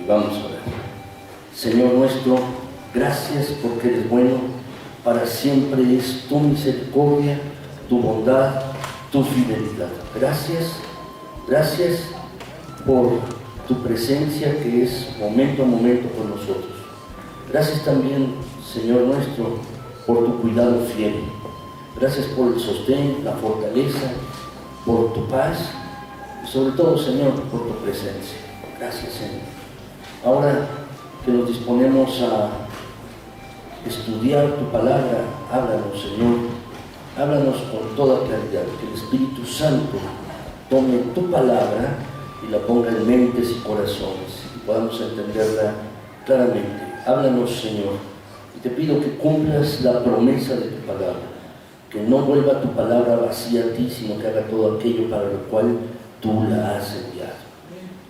y vamos a orar. Señor nuestro, gracias porque eres bueno, para siempre es tu misericordia, tu bondad, tu fidelidad. Gracias por tu presencia que es momento a momento con nosotros. Gracias también, Señor nuestro, por tu cuidado fiel. Gracias por el sostén, la fortaleza, por tu paz y sobre todo, Señor, por tu presencia. Gracias, Señor. Ahora que nos disponemos a estudiar tu palabra, háblanos, Señor. Háblanos con toda claridad, que el Espíritu Santo tome tu palabra y la ponga en mentes y corazones y podamos entenderla claramente. Háblanos, Señor, y te pido que cumplas la promesa de tu palabra, que no vuelva tu palabra vacía a ti, sino que haga todo aquello para lo cual tú la has enviado.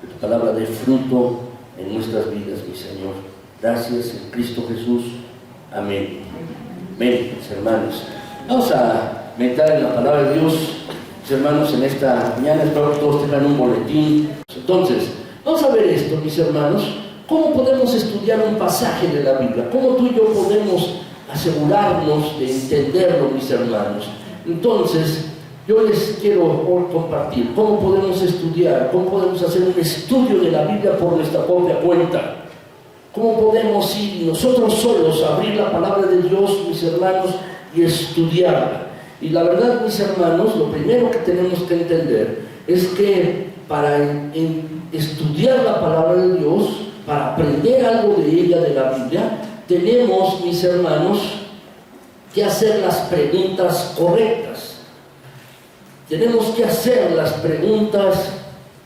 Que tu palabra dé fruto en nuestras vidas, mi Señor. Gracias en Cristo Jesús. Amén. Amén, mis hermanos. Vamos a meditar en la palabra de Dios, mis hermanos, en esta mañana. Espero que todos tengan un boletín. Entonces, vamos a ver esto, mis hermanos. ¿Cómo podemos estudiar un pasaje de la Biblia? ¿Cómo tú y yo podemos asegurarnos de entenderlo, mis hermanos? Entonces, yo les quiero hoy compartir cómo podemos estudiar, cómo podemos hacer un estudio de la Biblia por nuestra propia cuenta. ¿Cómo podemos ir nosotros solos a abrir la palabra de Dios, mis hermanos, y estudiarla? Y la verdad, mis hermanos, lo primero que tenemos que entender es que para estudiar la palabra de Dios, para aprender algo de ella, de la Biblia, tenemos, mis hermanos, que hacer las preguntas correctas. Tenemos que hacer las preguntas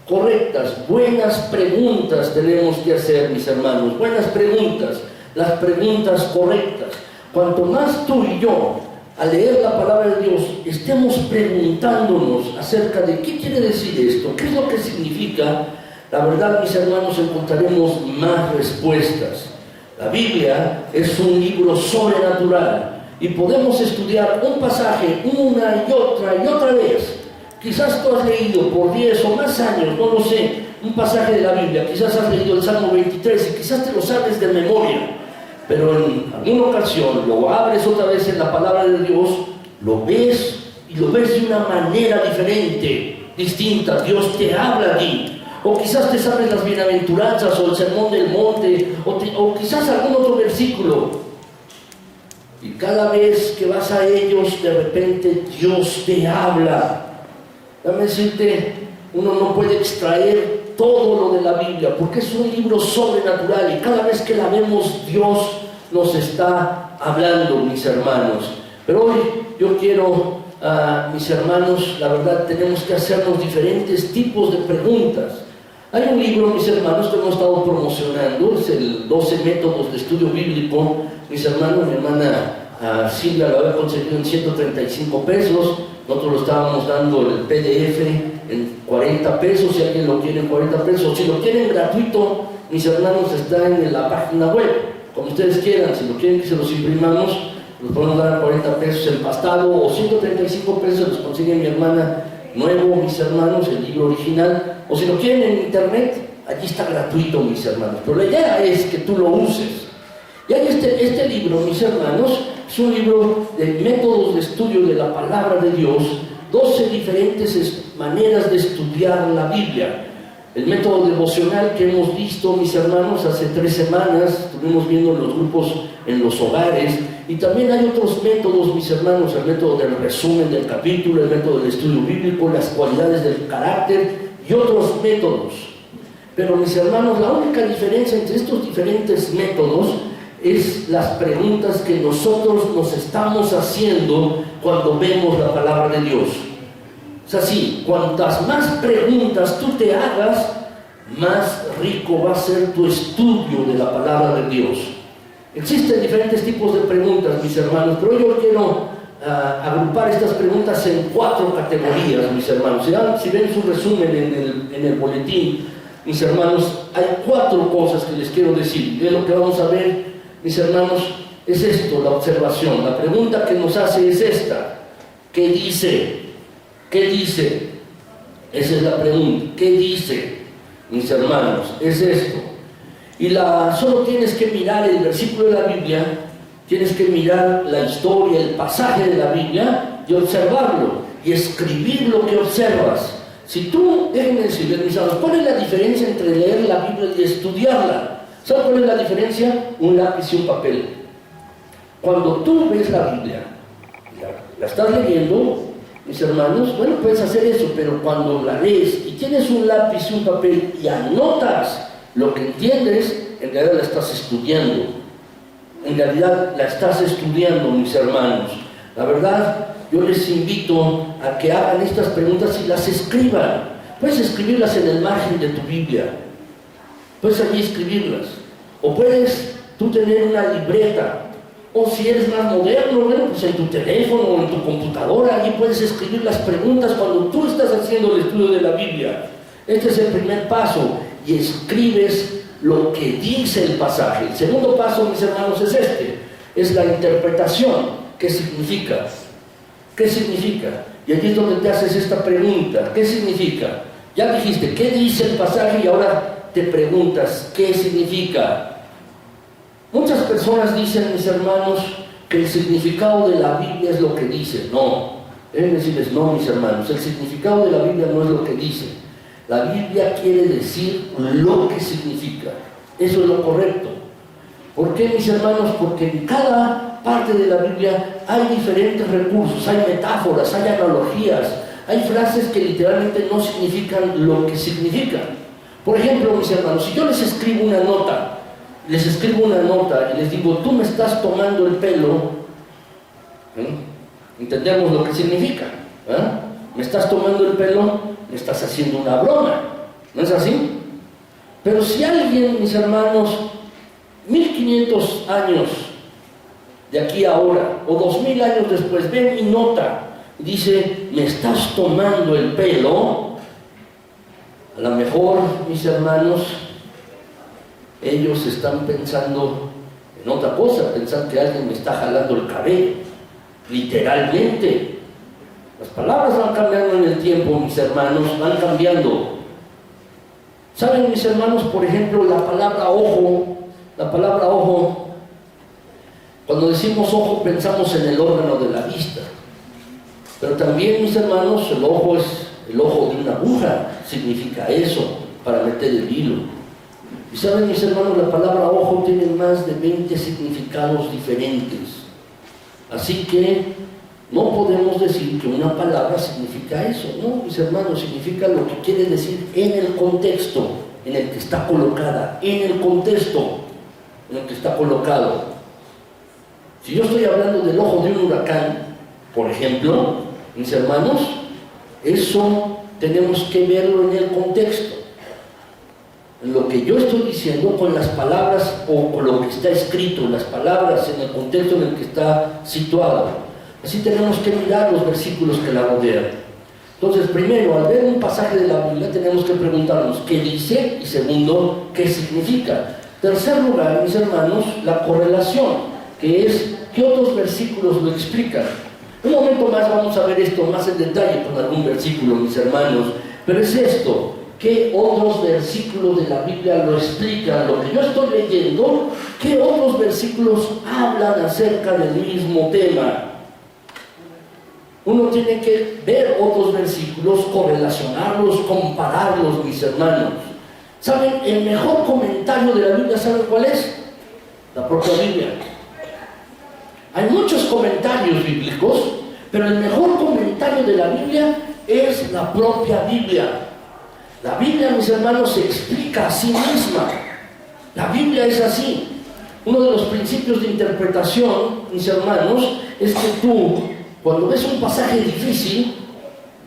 correctas, buenas preguntas tenemos que hacer, mis hermanos, buenas preguntas, las preguntas correctas. Cuanto más tú y yo, al leer la palabra de Dios, estemos preguntándonos acerca de qué quiere decir esto, qué es lo que significa, la verdad, mis hermanos, encontraremos más respuestas. La Biblia es un libro sobrenatural y podemos estudiar un pasaje una y otra vez. Quizás tú has leído por 10 o más años, no lo sé, un pasaje de la Biblia. Quizás has leído el Salmo 23 y quizás te lo sabes de memoria. Pero en alguna ocasión lo abres otra vez en la palabra de Dios, lo ves y lo ves de una manera diferente, distinta. Dios te habla a ti. O quizás te sabes las bienaventuranzas o el sermón del monte, o quizás algún otro versículo. Y cada vez que vas a ellos, de repente Dios te habla. Déjame decirte, uno no puede extraer todo lo de la Biblia, porque es un libro sobrenatural y cada vez que la vemos, Dios nos está hablando, mis hermanos. Pero hoy yo quiero, mis hermanos, la verdad, tenemos que hacernos diferentes tipos de preguntas. Hay un libro, mis hermanos, que hemos estado promocionando, es el 12 métodos de estudio bíblico. Mis hermanos, mi hermana Silvia lo había conseguido en 135 pesos. Nosotros lo estábamos dando el PDF en 40 pesos, si alguien lo quiere en 40 pesos. Si lo quieren gratuito, mis hermanos, está en la página web, como ustedes quieran. Si lo quieren que se los imprimamos, los podemos dar a 40 pesos empastado, o 135 pesos los consigue mi hermana nuevo, mis hermanos, el libro original. O si lo quieren en internet, allí está gratuito, mis hermanos. Pero la idea es que tú lo uses. Y hay este libro, mis hermanos, es un libro de métodos de estudio de la palabra de Dios, 12 diferentes maneras de estudiar la Biblia. El método devocional que hemos visto, mis hermanos, hace 3 semanas, estuvimos viendo en los grupos en los hogares, y también hay otros métodos, mis hermanos, el método del resumen del capítulo, el método del estudio bíblico, las cualidades del carácter y otros métodos. Pero, mis hermanos, la única diferencia entre estos diferentes métodos es las preguntas que nosotros nos estamos haciendo cuando vemos la palabra de Dios. Es así, cuantas más preguntas tú te hagas, más rico va a ser tu estudio de la palabra de Dios. Existen diferentes tipos de preguntas, mis hermanos, pero yo quiero agrupar estas preguntas en 4 categorías, mis hermanos. Si ven su resumen en el boletín, mis hermanos, hay 4 cosas que les quiero decir. De lo que vamos a ver, mis hermanos, es esto, la observación. La pregunta que nos hace es esta: ¿qué dice? ¿Qué dice? Esa es la pregunta. ¿Qué dice, mis hermanos? Es esto. Solo tienes que mirar el versículo de la Biblia, tienes que mirar la historia, el pasaje de la Biblia y observarlo y escribir lo que observas. Si tú, déjenme decirles, mis amados, ¿cuál es la diferencia entre leer la Biblia y estudiarla? ¿Sabes cuál es la diferencia? Un lápiz y un papel. Cuando tú ves la Biblia, la estás leyendo, mis hermanos, bueno, puedes hacer eso, pero cuando la lees y tienes un lápiz y un papel y anotas lo que entiendes, en realidad la estás estudiando. En realidad la estás estudiando, mis hermanos. La verdad, yo les invito a que hagan estas preguntas y las escriban. Puedes escribirlas en el margen de tu Biblia. Puedes allí escribirlas. O puedes tú tener una libreta. O si eres más moderno, bueno, pues en tu teléfono o en tu computadora, allí puedes escribir las preguntas cuando tú estás haciendo el estudio de la Biblia. Este es el primer paso. Y escribes lo que dice el pasaje. El segundo paso, mis hermanos, es es la interpretación. ¿Qué significa? ¿Qué significa? Y allí es donde te haces esta pregunta. ¿Qué significa? Ya dijiste, ¿qué dice el pasaje? Y ahora te preguntas, ¿qué significa? Muchas personas dicen, mis hermanos, que el significado de la Biblia es lo que dice. No, deben decirles, no, mis hermanos, el significado de la Biblia no es lo que dice. La Biblia quiere decir lo que significa. Eso es lo correcto. ¿Por qué, mis hermanos? Porque en cada parte de la Biblia hay diferentes recursos, hay metáforas, hay analogías, hay frases que literalmente no significan lo que significan. Por ejemplo, mis hermanos, si yo les escribo una nota y les digo, tú me estás tomando el pelo, entendemos lo que significa, me estás tomando el pelo, me estás haciendo una broma, ¿no es así? Pero si alguien, mis hermanos, 1500 años de aquí a ahora, o 2000 años después, ve mi nota y dice, me estás tomando el pelo, a lo mejor, mis hermanos, ellos están pensando en otra cosa, pensan que alguien me está jalando el cabello, literalmente. Las palabras van cambiando en el tiempo, mis hermanos, van cambiando. ¿Saben, mis hermanos, por ejemplo, la palabra ojo, cuando decimos ojo pensamos en el órgano de la vista, pero también, mis hermanos, el ojo es el ojo de una aguja, significa eso, para meter el hilo. Y saben, mis hermanos, la palabra ojo tiene más de 20 significados diferentes. Así que no podemos decir que una palabra significa eso. No, mis hermanos, significa lo que quiere decir en el contexto en el que está colocada, en el contexto en el que está colocado. Si yo estoy hablando del ojo de un huracán, por ejemplo, mis hermanos, eso tenemos que verlo en el contexto. Lo que yo estoy diciendo con las palabras o con lo que está escrito, las palabras en el contexto en el que está situado. Así tenemos que mirar los versículos que la rodean. Entonces, primero, al ver un pasaje de la Biblia, tenemos que preguntarnos qué dice y segundo, qué significa. Tercer lugar, mis hermanos, la correlación, que es qué otros versículos lo explican. Un momento más vamos a ver esto más en detalle con algún versículo, mis hermanos, pero es esto. ¿Qué otros versículos de la Biblia lo explican? Lo que yo estoy leyendo, ¿qué otros versículos hablan acerca del mismo tema? Uno tiene que ver otros versículos, correlacionarlos, compararlos, mis hermanos. ¿Saben? El mejor comentario de la Biblia, ¿saben cuál es? La propia Biblia. Hay muchos comentarios bíblicos, pero el mejor comentario de la Biblia es la propia Biblia. La Biblia, mis hermanos, se explica a sí misma. La Biblia es así. Uno de los principios de interpretación, mis hermanos, es que tú, cuando ves un pasaje difícil,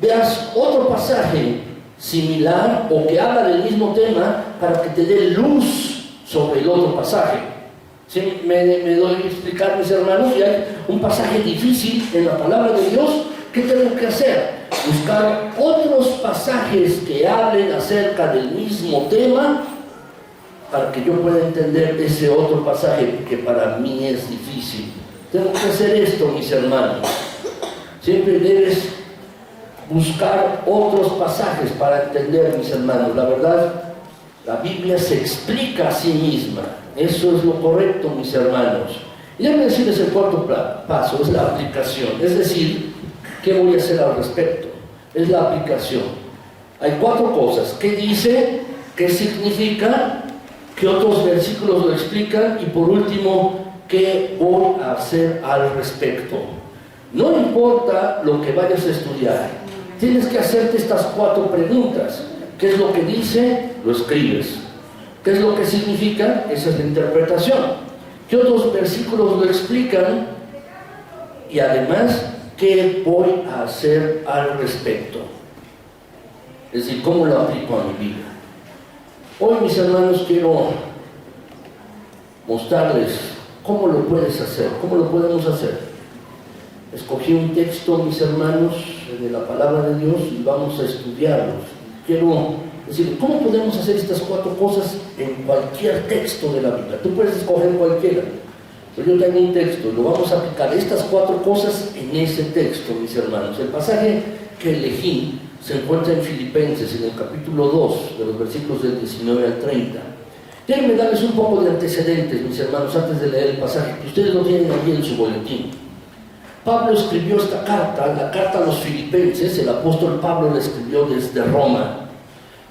veas otro pasaje similar o que habla del mismo tema para que te dé luz sobre el otro pasaje. ¿Sí? ¿Me doy a explicar, mis hermanos? Si hay un pasaje difícil en la palabra de Dios, ¿qué tengo que hacer? Buscar otros pasajes que hablen acerca del mismo tema para que yo pueda entender ese otro pasaje que para mí es difícil. Tengo que hacer esto, mis hermanos. Siempre debes buscar otros pasajes para entender, mis hermanos. La La Biblia se explica a sí misma. Eso es lo correcto, mis hermanos. Y déjenme decirles el cuarto paso, es la aplicación. Es decir, ¿qué voy a hacer al respecto? Es la aplicación. Hay 4 cosas. ¿Qué dice? ¿Qué significa? ¿Qué otros versículos lo explican? Y por último, ¿qué voy a hacer al respecto? No importa lo que vayas a estudiar, tienes que hacerte estas 4 preguntas. ¿Qué es lo que dice? Lo escribes. ¿Qué es lo que significa? Esa es la interpretación. ¿Qué otros versículos lo explican? Y además, ¿qué voy a hacer al respecto? Es decir, ¿cómo lo aplico a mi vida? Hoy, mis hermanos, quiero mostrarles cómo lo puedes hacer, cómo lo podemos hacer. Escogí un texto, mis hermanos, de la palabra de Dios y vamos a estudiarlos. Quiero decir, ¿cómo podemos hacer estas 4 cosas en cualquier texto de la Biblia? Tú puedes escoger cualquiera, pero yo tengo un texto y lo vamos a aplicar estas 4 cosas en ese texto, mis hermanos. El pasaje que elegí se encuentra en Filipenses, en el capítulo 2, de los versículos del 19 al 30. Déjenme darles un poco de antecedentes, mis hermanos, antes de leer el pasaje, que ustedes lo tienen allí en su boletín. Pablo escribió esta carta, la carta a los Filipenses. El apóstol Pablo la escribió desde Roma.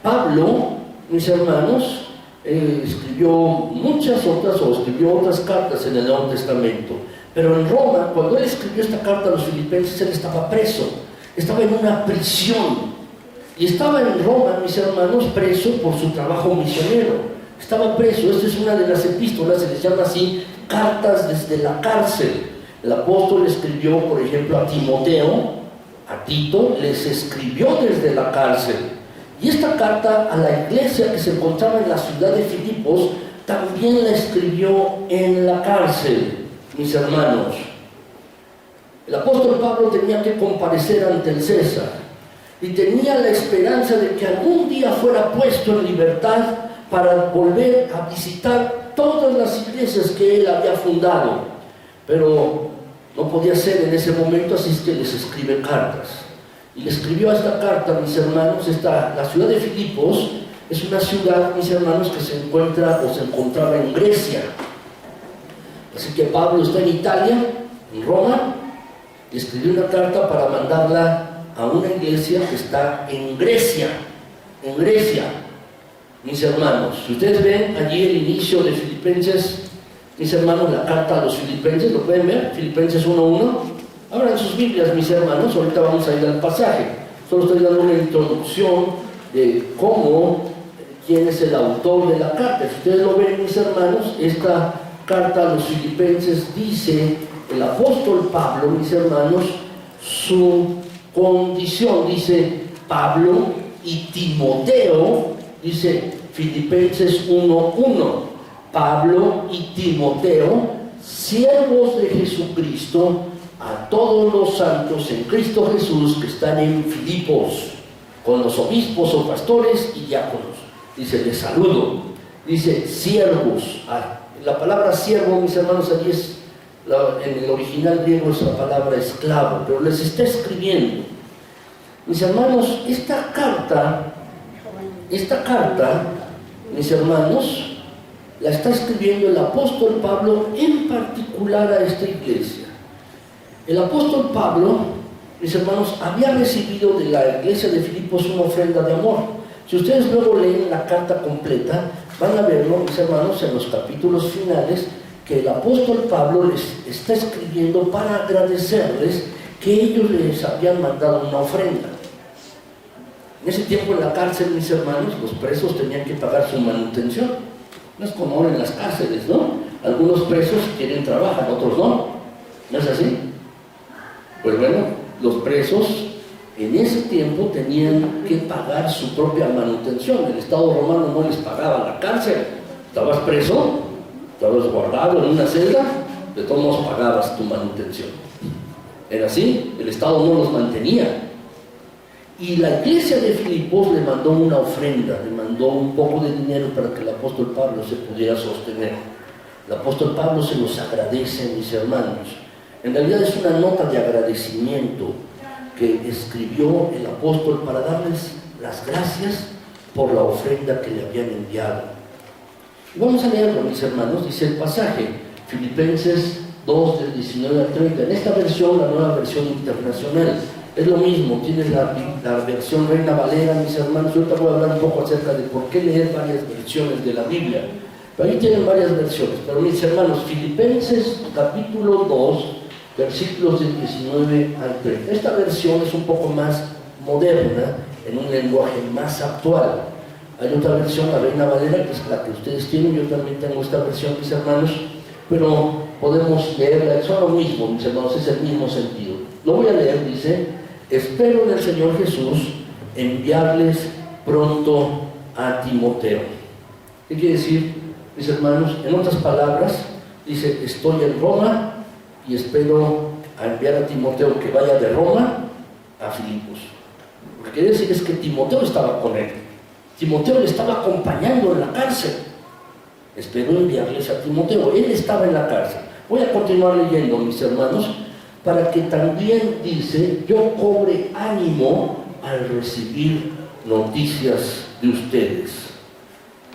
Pablo, mis hermanos, escribió muchas otras, o escribió otras cartas en el Nuevo Testamento. Pero en Roma, cuando él escribió esta carta a los Filipenses, él estaba preso. Estaba en una prisión. Y estaba en Roma, mis hermanos, preso por su trabajo misionero. Estaba preso. Esta es una de las epístolas, se les llama así, cartas desde la cárcel. El apóstol escribió, por ejemplo, a Timoteo, a Tito, les escribió desde la cárcel. Y esta carta a la iglesia que se encontraba en la ciudad de Filipos, también la escribió en la cárcel, mis hermanos. El apóstol Pablo tenía que comparecer ante el César y tenía la esperanza de que algún día fuera puesto en libertad para volver a visitar todas las iglesias que él había fundado. Pero no podía ser en ese momento, así es que les escribe cartas. Y le escribió esta carta, mis hermanos. La ciudad de Filipos es una ciudad, mis hermanos, que se encuentra o se encontraba en Grecia. Así que Pablo está en Italia, en Roma, y escribió una carta para mandarla a una iglesia que está en Grecia, mis hermanos. Si ustedes ven allí el inicio de Filipenses, mis hermanos, la carta a los Filipenses, ¿lo pueden ver? Filipenses 1:1. Abran sus Biblias, mis hermanos, ahorita vamos a ir al pasaje. Solo estoy dando una introducción de quién es el autor de la carta. Si ustedes lo ven, mis hermanos, esta carta a los Filipenses dice, el apóstol Pablo, mis hermanos, su condición, dice Pablo y Timoteo, dice Filipenses 1:1. Pablo y Timoteo, siervos de Jesucristo, a todos los santos en Cristo Jesús que están en Filipos, con los obispos o pastores y diáconos. Dice, les saludo. Dice, siervos. La palabra siervo, mis hermanos, allí es, en el original griego es la palabra esclavo, pero les está escribiendo. Mis hermanos, esta carta, mis hermanos, la está escribiendo el apóstol Pablo en particular a esta iglesia. El apóstol Pablo, mis hermanos, había recibido de la iglesia de Filipos una ofrenda de amor. Si ustedes luego leen la carta completa, van a verlo, mis hermanos, en los capítulos finales, que el apóstol Pablo les está escribiendo para agradecerles que ellos les habían mandado una ofrenda. En ese tiempo en la cárcel, mis hermanos, los presos tenían que pagar su manutención. No es como ahora en las cárceles, ¿no? Algunos presos quieren trabajar, otros no. ¿No es así? Pues bueno, los presos en ese tiempo tenían que pagar su propia manutención. El Estado romano no les pagaba la cárcel. Estabas preso, estabas guardado en una celda, de todos modos pagabas tu manutención. Era así, el Estado no los mantenía. Y la iglesia de Filipos le mandó una ofrenda, le mandó un poco de dinero para que el apóstol Pablo se pudiera sostener. El apóstol Pablo se los agradece, mis hermanos. En realidad es una nota de agradecimiento que escribió el apóstol para darles las gracias por la ofrenda que le habían enviado. Y vamos a leerlo, mis hermanos, dice el pasaje, Filipenses 2, del 19 al 30. En esta versión, la Nueva Versión Internacional, es lo mismo, tiene la versión Reina Valera, mis hermanos. Yo ahorita voy a hablar un poco acerca de por qué leer varias versiones de la Biblia. Pero ahí tienen varias versiones. Pero mis hermanos, Filipenses capítulo 2, versículos del 19 al 30. Esta versión es un poco más moderna, en un lenguaje más actual. Hay otra versión, la Reina Valera, que es la que ustedes tienen. Yo también tengo esta versión, mis hermanos, pero podemos leerla, son lo mismo, mis hermanos, es el mismo sentido. Lo voy a leer, dice: espero en el Señor Jesús enviarles pronto a Timoteo. ¿Qué quiere decir, mis hermanos? En otras palabras, dice: estoy en Roma y espero enviar a Timoteo que vaya de Roma a Filipos. Lo que quiere decir es que Timoteo estaba con él. Timoteo le estaba acompañando en la cárcel. Espero enviarles a Timoteo. Él estaba en la cárcel. Voy a continuar leyendo, mis hermanos, para que también, dice, yo cobre ánimo al recibir noticias de ustedes.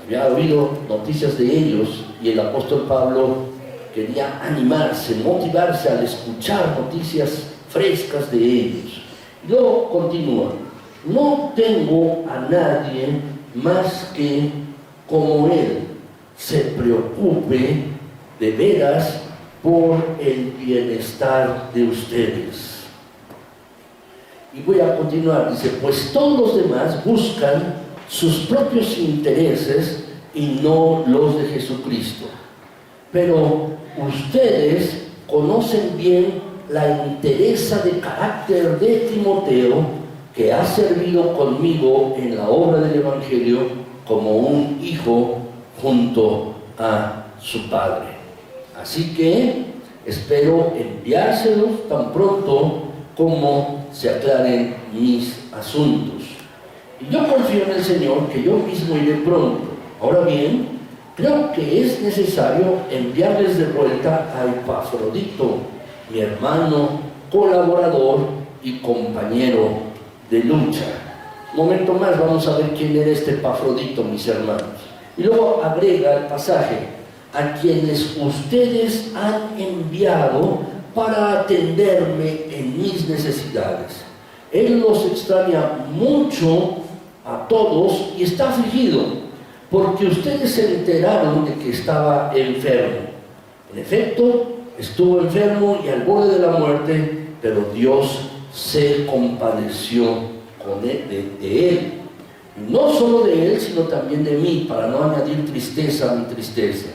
Había habido noticias de ellos y el apóstol Pablo quería animarse, motivarse al escuchar noticias frescas de ellos. Y luego continúa: no tengo a nadie más que, como él, se preocupe de veras por el bienestar de ustedes. Y voy a continuar, dice: pues todos los demás buscan sus propios intereses y no los de Jesucristo. Pero ustedes conocen bien la entereza de carácter de Timoteo, que ha servido conmigo en la obra del Evangelio como un hijo junto a su padre. Así que espero enviárselos tan pronto como se aclaren mis asuntos. Y yo confío en el Señor que yo mismo iré pronto. Ahora bien, creo que es necesario enviarles de vuelta a Epafrodito, mi hermano, colaborador y compañero de lucha. Un momento más, vamos a ver quién era este Epafrodito, mis hermanos. Y luego agrega el pasaje: a quienes ustedes han enviado para atenderme en mis necesidades. Él los extraña mucho a todos y está afligido, porque ustedes se enteraron de que estaba enfermo. En efecto, estuvo enfermo y al borde de la muerte, pero Dios se compadeció de él. Y no solo de él, sino también de mí, para no añadir tristeza a mi tristeza.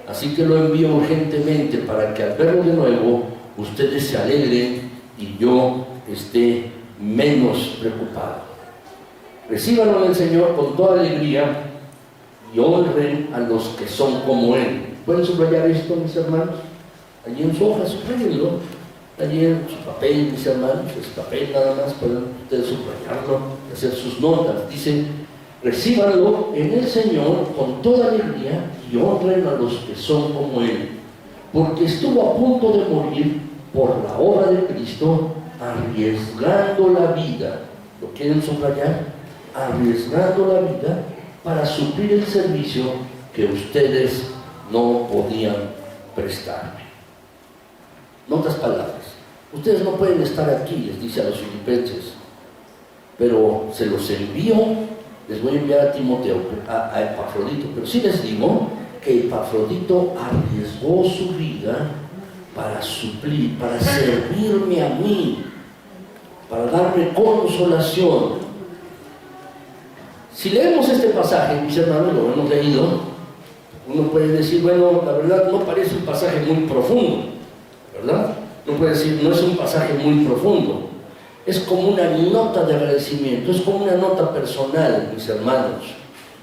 Así que lo envío urgentemente para que al verlo de nuevo, ustedes se alegren y yo esté menos preocupado. Recíbanlo del Señor con toda alegría y honren a los que son como Él. ¿Pueden subrayar esto, mis hermanos? Allí en su hoja, subrayenlo. Allí en su papel, mis hermanos, es papel nada más, pueden ustedes subrayarlo, hacer sus notas. Dice: recíbanlo en el Señor con toda alegría y honren a los que son como Él, porque estuvo a punto de morir por la obra de Cristo, arriesgando la vida. ¿Lo quieren subrayar? Arriesgando la vida para suplir el servicio que ustedes no podían prestarme. En otras palabras, ustedes no pueden estar aquí, les dice a los filipenses, pero se los envío, les voy a enviar a Timoteo, a Epafrodito, pero sí les digo que Epafrodito arriesgó su vida para suplir, para servirme a mí, para darme consolación. Si leemos este pasaje, mis hermanos, lo hemos leído, uno puede decir, bueno, la verdad no parece un pasaje muy profundo, ¿verdad? No puede decir, no es un pasaje muy profundo. Es como una nota de agradecimiento, es como una nota personal, mis hermanos.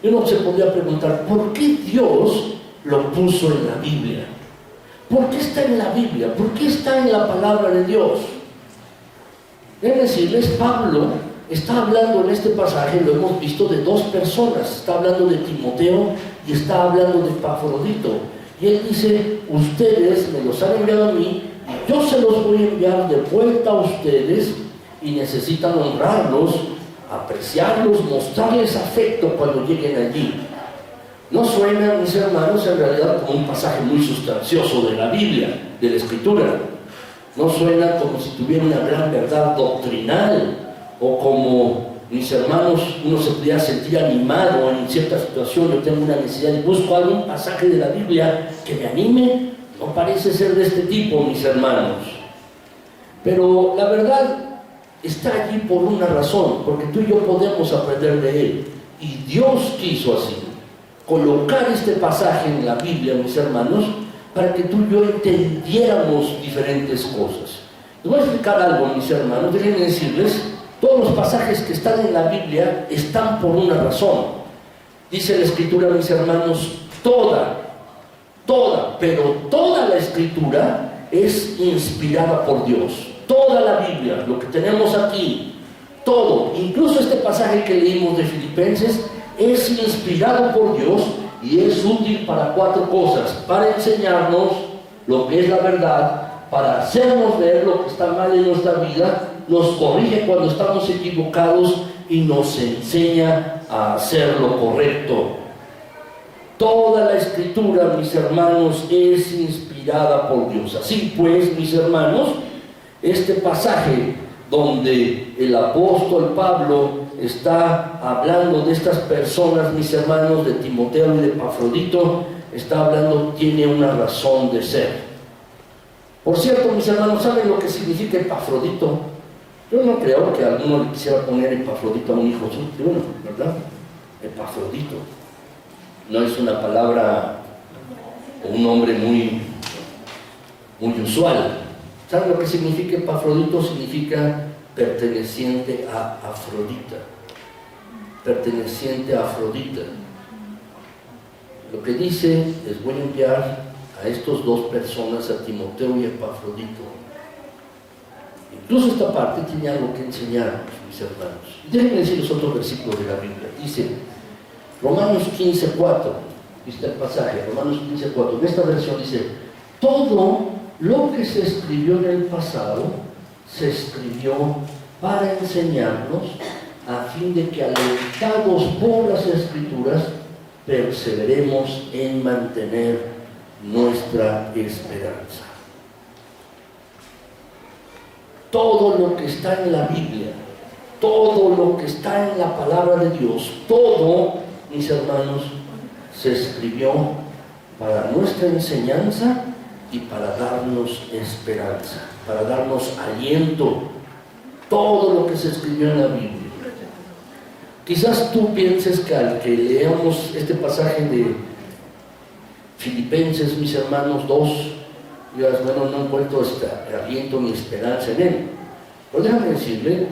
Y uno se podría preguntar, ¿por qué Dios lo puso en la Biblia? ¿Por qué está en la Biblia? ¿Por qué está en la palabra de Dios? Deben decirles, Pablo está hablando en este pasaje, lo hemos visto, de dos personas. Está hablando de Timoteo y está hablando de Epafrodito. Y él dice, ustedes me los han enviado a mí, y yo se los voy a enviar de vuelta a ustedes, y necesitan honrarlos apreciarlos, mostrarles afecto cuando lleguen allí. No suena, mis hermanos, en realidad como un pasaje muy sustancioso de la Biblia, de la Escritura. No suena como si tuviera una gran verdad doctrinal, o como, mis hermanos, uno se pudiera sentir animado en cierta situación. Yo tengo una necesidad y busco algún pasaje de la Biblia que me anime. No parece ser de este tipo, mis hermanos. Pero la verdad está allí por una razón, porque tú y yo podemos aprender de él. Y Dios quiso así colocar este pasaje en la Biblia, mis hermanos, para que tú y yo entendiéramos diferentes cosas. Les voy a explicar algo, mis hermanos. Déjenme decirles, todos los pasajes que están en la Biblia están por una razón. Dice la Escritura, mis hermanos, pero toda la Escritura es inspirada por Dios. Toda la Biblia, lo que tenemos aquí, todo, incluso este pasaje que leímos de Filipenses, es inspirado por Dios y es útil para 4 cosas: para enseñarnos lo que es la verdad, para hacernos ver lo que está mal en nuestra vida, nos corrige cuando estamos equivocados y nos enseña a hacer lo correcto. Toda la Escritura, mis hermanos, es inspirada por Dios. Así pues, mis hermanos, este pasaje donde el apóstol Pablo está hablando de estas personas, mis hermanos, de Timoteo y de Epafrodito, está hablando, tiene una razón de ser. Por cierto, mis hermanos, ¿saben lo que significa Epafrodito? Yo no creo que alguno le quisiera poner Epafrodito a un hijo suyo, ¿verdad? Epafrodito. No es una palabra o un nombre muy usual. ¿Saben lo que significa Epafrodito? Significa perteneciente a Afrodita. Perteneciente a Afrodita. Lo que dice, les voy a enviar a estas 2 personas, a Timoteo y a Epafrodito. Incluso esta parte tiene algo que enseñarnos, mis hermanos. Y déjenme decirles otro versículo de la Biblia. Dice, Romanos 15:4, ¿viste el pasaje? Romanos 15:4, en esta versión dice, todo lo que se escribió en el pasado, se escribió para enseñarnos, a fin de que, alentados por las Escrituras, perseveremos en mantener nuestra esperanza. Todo lo que está en la Biblia, todo lo que está en la palabra de Dios, todo, mis hermanos, se escribió para nuestra enseñanza y para darnos esperanza, para darnos aliento. Todo lo que se escribió en la Biblia. Quizás tú pienses que al que leamos este pasaje de Filipenses, mis hermanos, 2, digas, bueno, no encuentro aliento ni esperanza en él. Pero déjame decirles,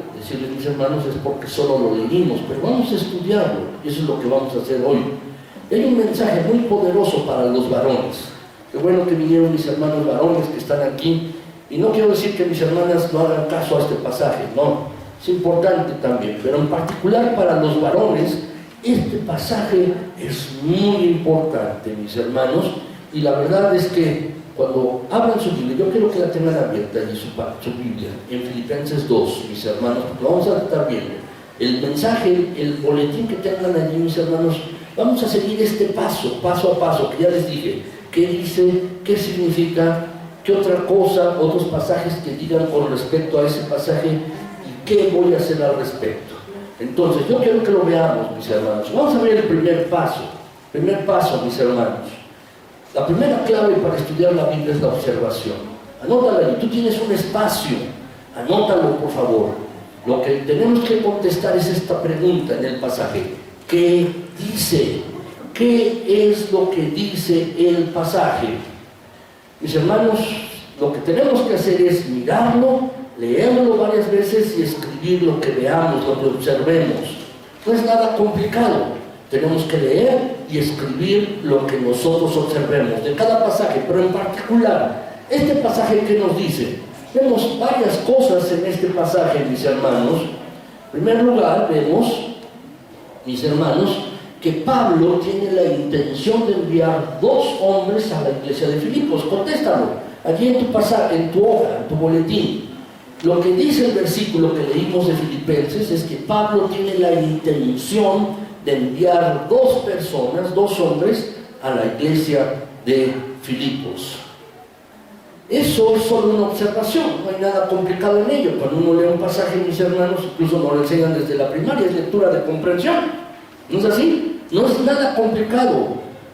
mis hermanos, es porque solo lo leímos, pero vamos a estudiarlo, y eso es lo que vamos a hacer hoy. Hay un mensaje muy poderoso para los varones. Qué bueno que vinieron mis hermanos varones que están aquí, y no quiero decir que mis hermanas no hagan caso a este pasaje, no, es importante también, pero en particular para los varones, este pasaje es muy importante, mis hermanos, y la verdad es que cuando abran su Biblia, yo quiero que la tengan abierta allí su Biblia, en Filipenses 2, mis hermanos, porque lo vamos a estar viendo. El mensaje, el boletín que tengan allí, mis hermanos, vamos a seguir este paso a paso, que ya les dije, qué dice, qué significa, qué otra cosa, otros pasajes que digan con respecto a ese pasaje y qué voy a hacer al respecto. Entonces, yo quiero que lo veamos, mis hermanos. Vamos a ver el primer paso, mis hermanos. La primera clave para estudiar la Biblia es la observación. Anótala ahí, tú tienes un espacio, anótalo por favor. Lo que tenemos que contestar es esta pregunta en el pasaje. ¿Qué dice? ¿Qué es lo que dice el pasaje? Mis hermanos, lo que tenemos que hacer es mirarlo, leerlo varias veces y escribir lo que veamos, lo que observemos. No es nada complicado. Tenemos que leer y escribir lo que nosotros observemos de cada pasaje, pero en particular, este pasaje que nos dice, vemos varias cosas en este pasaje, mis hermanos. En primer lugar, vemos, mis hermanos, que Pablo tiene la intención de enviar 2 hombres a la iglesia de Filipos. Contéstalo, allí en tu pasaje, en tu hoja, en tu boletín. lo que dice el versículo que leímos de Filipenses es que Pablo tiene la intención de enviar dos personas, dos hombres, a la iglesia de Filipos. Eso es solo una observación, no hay nada complicado en ello. Cuando uno lee un pasaje, mis hermanos, incluso nos lo enseñan desde la primaria, es lectura de comprensión. ¿No es así? No es nada complicado,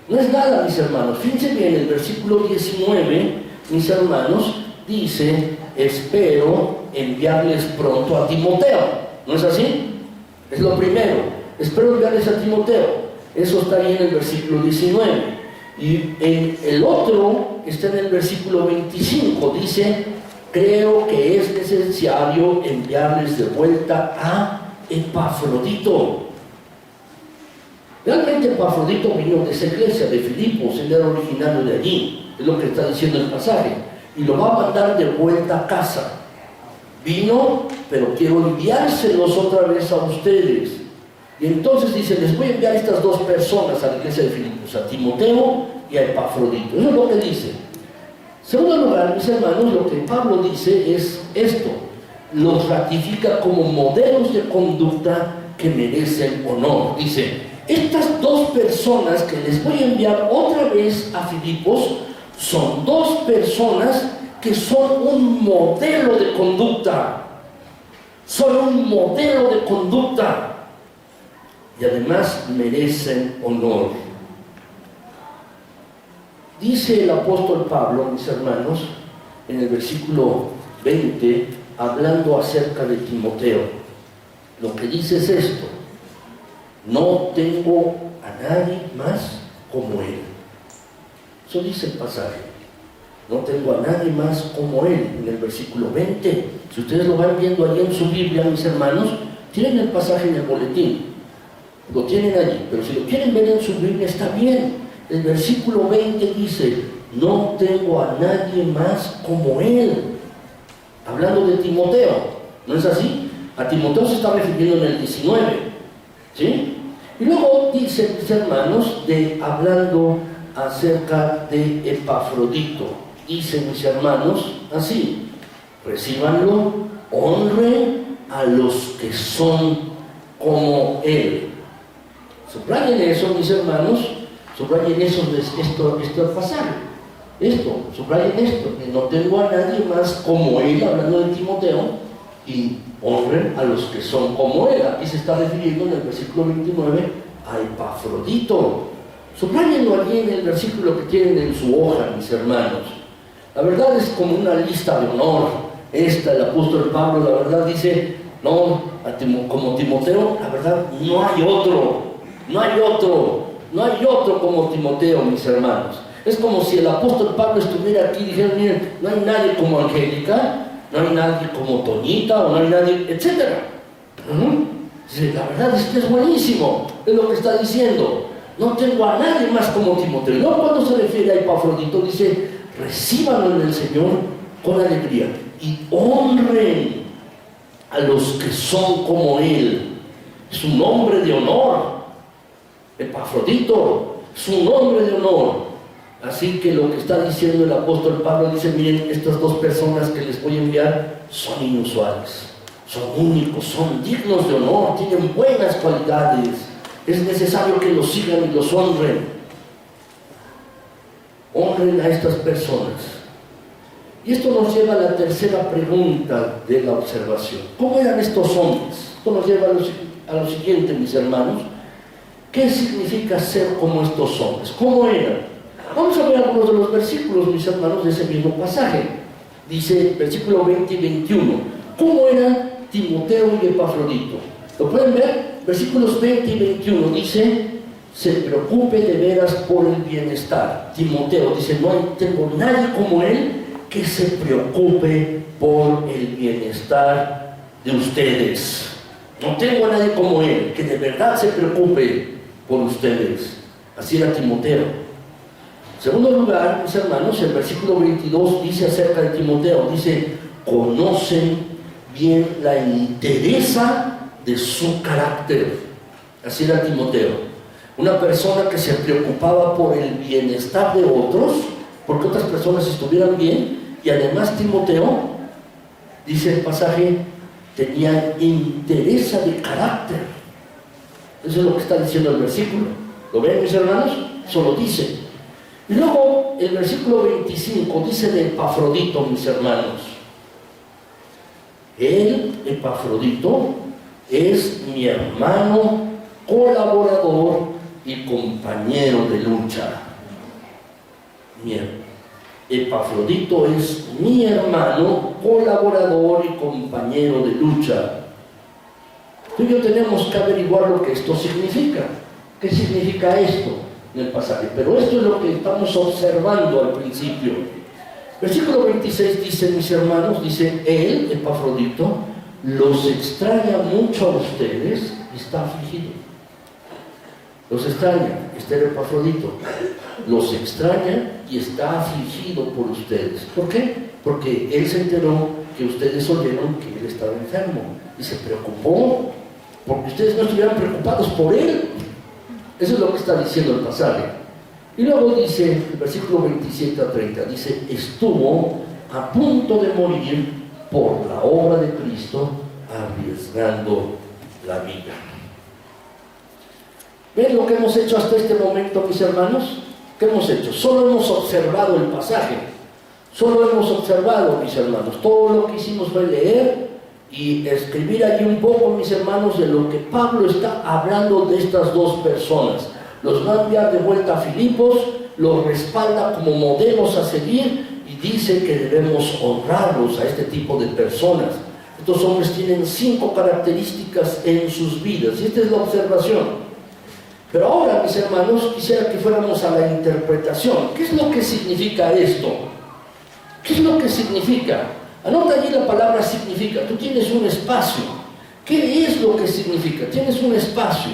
no es nada, mis hermanos. Fíjense bien, el versículo 19, mis hermanos, dice: espero enviarles pronto a Timoteo. ¿No es así? Es lo primero, espero enviarles a Timoteo. Eso está ahí en el versículo 19. Y el otro está en el versículo 25, dice: creo que es necesario enviarles de vuelta a Epafrodito. Realmente Epafrodito vino de esa iglesia de Filipos, él era originario de allí, es lo que está diciendo el pasaje, y lo va a mandar de vuelta a casa. Vino, pero quiero enviárselos otra vez a ustedes. Y entonces dice: les voy a enviar estas dos personas a la iglesia de Filipos, a Timoteo y a Epafrodito. Eso es lo que dice. En segundo lugar, mis hermanos, lo que Pablo dice es esto: los ratifica como modelos de conducta que merecen honor. Dice: estas dos personas que les voy a enviar otra vez a Filipos son dos personas que son un modelo de conducta. Son un modelo de conducta. Y además merecen honor. Dice el apóstol Pablo, mis hermanos, en el versículo 20, hablando acerca de Timoteo, lo que dice es esto: no tengo a nadie más como él. Eso dice el pasaje. No tengo a nadie más como él, en el versículo 20. Si ustedes lo van viendo allí en su Biblia, mis hermanos, tienen el pasaje en el boletín. Lo tienen allí, pero si lo quieren ver en su Biblia está bien. El versículo 20 dice: no tengo a nadie más como él. Hablando de Timoteo, ¿no es así? A Timoteo se está refiriendo en el 19, ¿sí? Y luego dice, mis hermanos, hablando acerca de Epafrodito, dice, mis hermanos, así: recíbanlo, honren a los que son como él. Subrayen eso, mis hermanos, subrayen eso, este pasaje. Subrayen esto, que no tengo a nadie más como él, hablando de Timoteo, y honren a los que son como él. Aquí se está refiriendo en el versículo 29 a Epafrodito. Subrayenlo allí en el versículo que tienen en su hoja, mis hermanos. La verdad es como una lista de honor. El apóstol Pablo, la verdad, dice: no, como Timoteo, la verdad, no hay otro. No hay otro como Timoteo, mis hermanos. Es como si el apóstol Pablo estuviera aquí y dijera: miren, no hay nadie como Angélica, no hay nadie como Toñita, o no hay nadie, etc. Dice: la verdad es que es buenísimo, es lo que está diciendo. No tengo a nadie más como Timoteo. Y luego, cuando se refiere a Epafrodito, dice: recíbanlo en el Señor con alegría y honren a los que son como él. Es un hombre de honor. Epafrodito es un hombre de honor. Así que lo que está diciendo el apóstol Pablo, dice: miren, estas dos personas que les voy a enviar son inusuales, son únicos, son dignos de honor, tienen buenas cualidades. Es necesario que los sigan y los honren. Honren a estas personas. Y esto nos lleva a la tercera pregunta de la observación: ¿cómo eran estos hombres? Esto nos lleva a lo siguiente, mis hermanos: ¿qué significa ser como estos hombres? ¿Cómo eran? Vamos a ver algunos de los versículos, mis hermanos, de ese mismo pasaje. Dice, versículo 20 y 21, ¿cómo eran Timoteo y Epafrodito? ¿Lo pueden ver? Versículos 20 y 21 dice: se preocupe de veras por el bienestar. Timoteo dice: no tengo nadie como él que se preocupe por el bienestar de ustedes. No tengo a nadie como él que de verdad se preocupe por ustedes. Así era Timoteo. En segundo lugar, mis hermanos, el versículo 22 dice acerca de Timoteo, dice: conocen bien la entereza de su carácter. Así era Timoteo, una persona que se preocupaba por el bienestar de otros, porque otras personas estuvieran bien. Y además Timoteo Dice el pasaje, tenían entereza de carácter. Eso es lo que está diciendo el versículo. ¿Lo ven, mis hermanos? Eso lo dice. Y luego el versículo 25 dice de Epafrodito, mis hermanos. Él, Epafrodito, es mi hermano, colaborador y compañero de lucha. Epafrodito es mi hermano, colaborador y compañero de lucha. Tú y yo tenemos que averiguar lo que esto significa. ¿Qué significa esto en el pasaje? Pero esto es lo que estamos observando al principio. Versículo 26 dice, mis hermanos, dice, él, Epafrodito, los extraña mucho a ustedes y está afligido. Los extraña, Epafrodito, los extraña y está afligido por ustedes. ¿Por qué? Porque él se enteró que ustedes oyeron que él estaba enfermo y se preocupó porque ustedes no estuvieran preocupados por él. Eso es lo que está diciendo el pasaje. Y luego dice, el versículo 27 a 30, dice, estuvo a punto de morir por la obra de Cristo, arriesgando la vida. ¿Ven lo que hemos hecho hasta este momento, mis hermanos? ¿Qué hemos hecho? Solo hemos observado el pasaje. Solo hemos observado, mis hermanos. Todo lo que hicimos fue leer y escribir allí un poco, mis hermanos, de lo que Pablo está hablando de estas dos personas. Los va a enviar de vuelta a Filipos, los respalda como modelos a seguir y dice que debemos honrarlos a este tipo de personas. Estos hombres tienen 5 características en sus vidas y esta es la observación. Pero ahora, mis hermanos, quisiera que fuéramos a la interpretación. ¿Qué es lo que significa esto? ¿Qué es lo que significa? Anota allí la palabra significa. Tú tienes un espacio. ¿Qué es lo que significa? Tienes un espacio.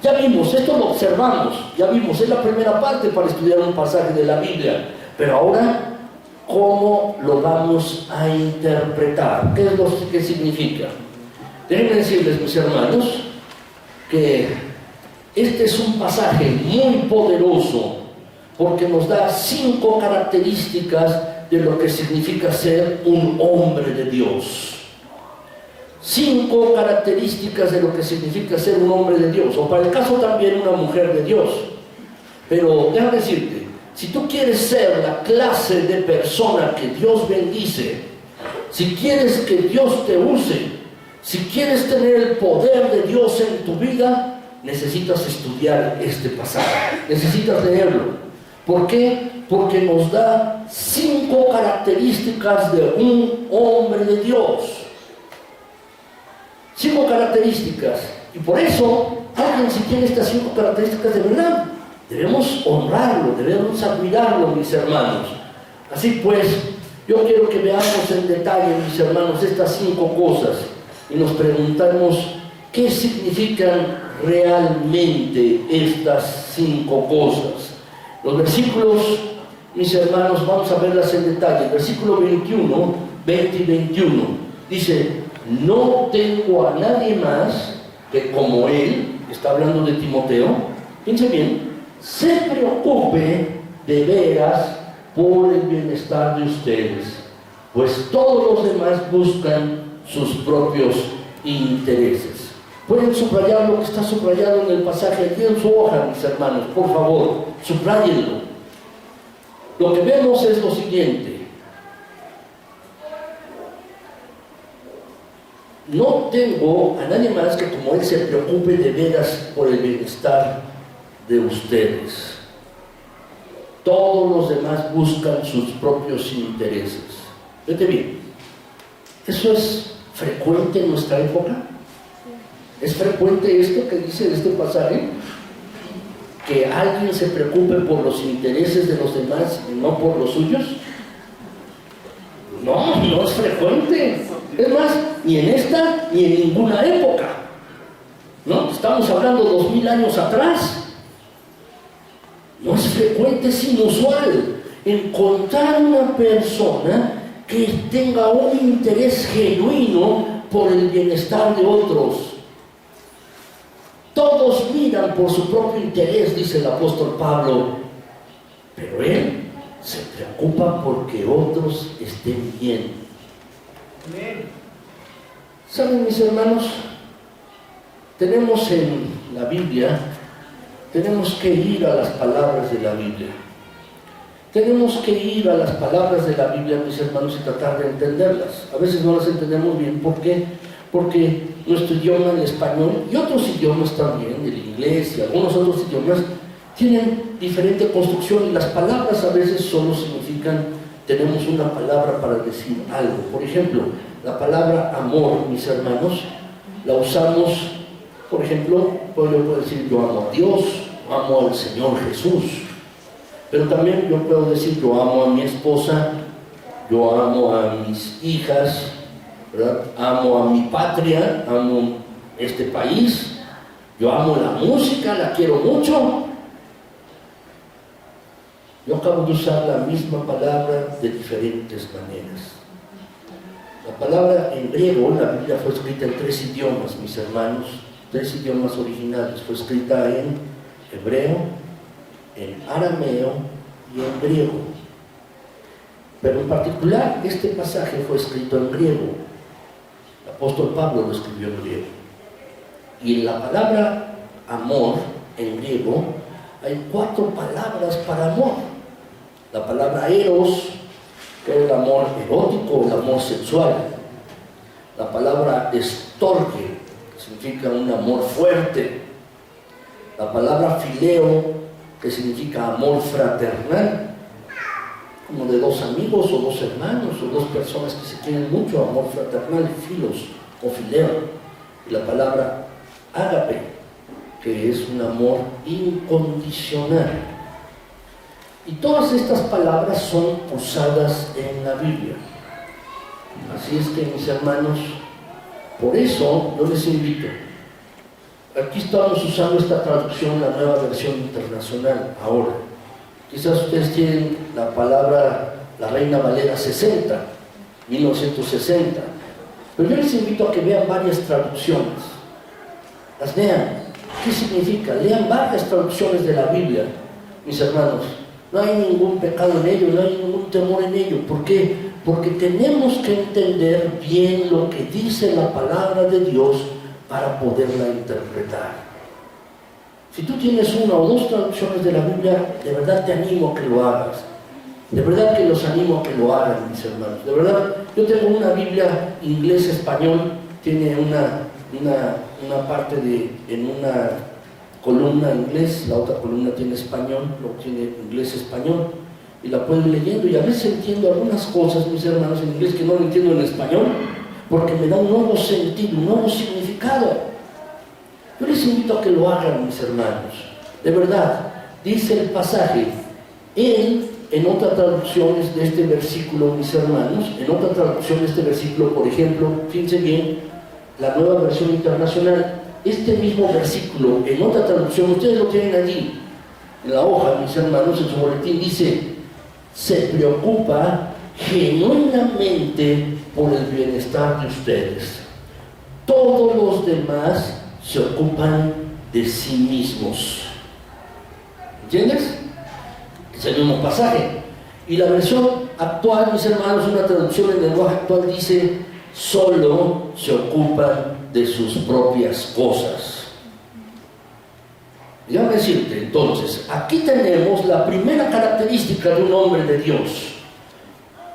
Ya vimos, esto lo observamos. Ya vimos, es la primera parte para estudiar un pasaje de la Biblia. Pero ahora, ¿cómo lo vamos a interpretar? ¿Qué es lo que significa? Déjenme decirles, mis hermanos, que este es un pasaje muy poderoso porque nos da 5 características de lo que significa ser un hombre de Dios. 5 características de lo que significa ser un hombre de Dios, o para el caso también una mujer de Dios. Pero déjame decirte, si tú quieres ser la clase de persona que Dios bendice, si quieres que Dios te use, si quieres tener el poder de Dios en tu vida, necesitas estudiar este pasaje, necesitas leerlo. ¿Por qué? Porque nos da 5 características de un hombre de Dios. 5 características. Y por eso, alguien si tiene estas 5 características de verdad, debemos honrarlo, debemos admirarlo, mis hermanos. Así pues, yo quiero que veamos en detalle, mis hermanos, estas 5 cosas y nos preguntamos qué significan realmente estas 5 cosas. Los versículos, mis hermanos, vamos a verlas en detalle. El versículo 21, 20 y 21 dice, no tengo a nadie más que como él, está hablando de Timoteo, piense bien, se preocupe de veras por el bienestar de ustedes, pues todos los demás buscan sus propios intereses. Pueden subrayar lo que está subrayado en el pasaje aquí en su hoja, mis hermanos, por favor, subrayenlo. Lo que vemos es lo siguiente: no tengo a nadie más que como él se preocupe de veras por el bienestar de ustedes. Todos los demás buscan sus propios intereses. Vete bien, ¿eso es frecuente en nuestra época? ¿Es frecuente esto que dice este pasaje? ¿Que alguien se preocupe por los intereses de los demás y no por los suyos? No, no es frecuente. Es más, ni en esta ni en ninguna época. ¿No? Estamos hablando 2000 años atrás. No es frecuente, es inusual encontrar una persona que tenga un interés genuino por el bienestar de otros. Todos miran por su propio interés, dice el apóstol Pablo, pero él se preocupa porque otros estén bien. ¿Saben, mis hermanos? Tenemos en la Biblia, tenemos que ir a las palabras de la Biblia. Tenemos que ir a las palabras de la Biblia, mis hermanos, y tratar de entenderlas. A veces no las entendemos bien. ¿Por qué? Porque nuestro idioma, el español, y otros idiomas también, el inglés y algunos otros idiomas, tienen diferente construcción y las palabras a veces solo significan, tenemos una palabra para decir algo. Por ejemplo, la palabra amor, mis hermanos, la usamos, por ejemplo, yo puedo decir yo amo a Dios, amo al Señor Jesús. Pero también yo puedo decir, yo amo a mi esposa, yo amo a mis hijas, ¿verdad? Amo a mi patria, amo este país, yo amo la música, la quiero mucho. Yo acabo de usar la misma palabra de diferentes maneras. La palabra en griego, la Biblia fue escrita en 3 idiomas, mis hermanos, 3 idiomas originales. Fue escrita en hebreo, en arameo y en griego. Pero en particular este pasaje fue escrito en griego. El apóstol Pablo lo escribió en griego. Y en la palabra amor en griego hay 4 palabras para amor. La palabra eros, que es el amor erótico, el amor sexual. La palabra storge, que significa un amor fuerte. La palabra fileo, que significa amor fraternal, como de 2 amigos o 2 hermanos o 2 personas que se quieren mucho, amor fraternal, filos o fileo. Y la palabra ágape, que es un amor incondicional. Y todas estas palabras son usadas en la Biblia. Así es que, mis hermanos, por eso yo les invito. Aquí estamos usando esta traducción, la Nueva Versión Internacional, ahora. Quizás ustedes tienen la palabra, la Reina Valera 60, 1960. Pero yo les invito a que vean varias traducciones. Las lean. ¿Qué significa? Lean varias traducciones de la Biblia, mis hermanos. No hay ningún pecado en ello, no hay ningún temor en ello. ¿Por qué? Porque tenemos que entender bien lo que dice la palabra de Dios para poderla interpretar. Si tú tienes 1 o 2 traducciones de la Biblia, de verdad te animo a que lo hagas. De verdad que los animo a que lo hagan, mis hermanos. De verdad, yo tengo una Biblia inglés-español, tiene una parte en una columna inglés, la otra columna tiene español, luego tiene inglés-español, y la puedo ir leyendo, y a veces entiendo algunas cosas, mis hermanos, en inglés que no lo entiendo en español, porque me da un nuevo sentido, un nuevo significado. Yo les invito a que lo hagan, mis hermanos. De verdad, dice el pasaje, en otras traducciones de este versículo, mis hermanos, en otra traducción de este versículo, por ejemplo, fíjense bien, la Nueva Versión Internacional, este mismo versículo, en otra traducción, ustedes lo tienen allí, en la hoja, mis hermanos, en su boletín, dice, se preocupa genuinamente por el bienestar de ustedes. Todos los demás se ocupan de sí mismos. ¿Entiendes? Es el mismo pasaje. Y la versión actual, mis hermanos, una traducción en lenguaje actual dice, solo se ocupan de sus propias cosas. Déjame decirte, entonces, aquí tenemos la primera característica de un hombre de Dios.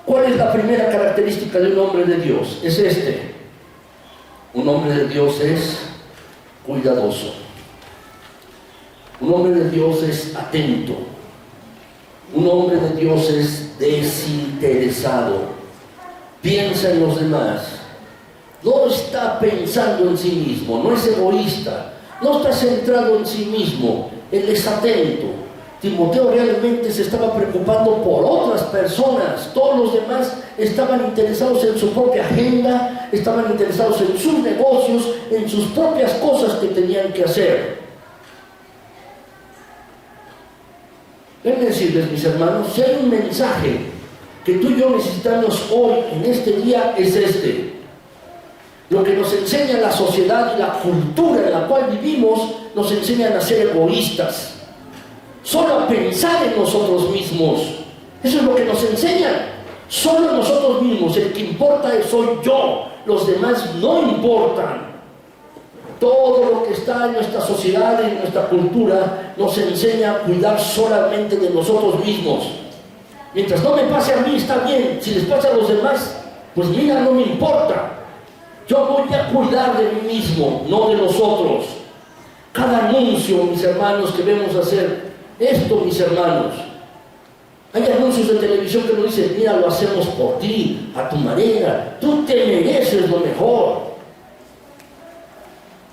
¿Cuál es la primera característica de un hombre de Dios? Es este. Un hombre de Dios es cuidadoso. Un hombre de Dios es atento. Un hombre de Dios es desinteresado. Piensa en los demás. No está pensando en sí mismo, no es egoísta, no está centrado en sí mismo, él es atento. Timoteo realmente se estaba preocupando por otras personas, todos los demás estaban interesados en su propia agenda, estaban interesados en sus negocios, en sus propias cosas que tenían que hacer. Déjenme decirles, mis hermanos, si hay un mensaje que tú y yo necesitamos hoy, en este día, es este. Lo que nos enseña la sociedad y la cultura en la cual vivimos, nos enseñan a ser egoístas, solo a pensar en nosotros mismos. Eso es lo que nos enseñan. Solo nosotros mismos, el que importa soy yo, los demás no importan. Todo lo que está en nuestra sociedad y en nuestra cultura nos enseña a cuidar solamente de nosotros mismos. Mientras no me pase a mí está bien, si les pasa a los demás, pues mira, no me importa. Yo voy a cuidar de mí mismo, no de los otros. Cada anuncio, mis hermanos, que vemos hacer, esto, mis hermanos, hay anuncios de televisión que nos dicen, mira, lo hacemos por ti, a tu manera, tú te mereces lo mejor.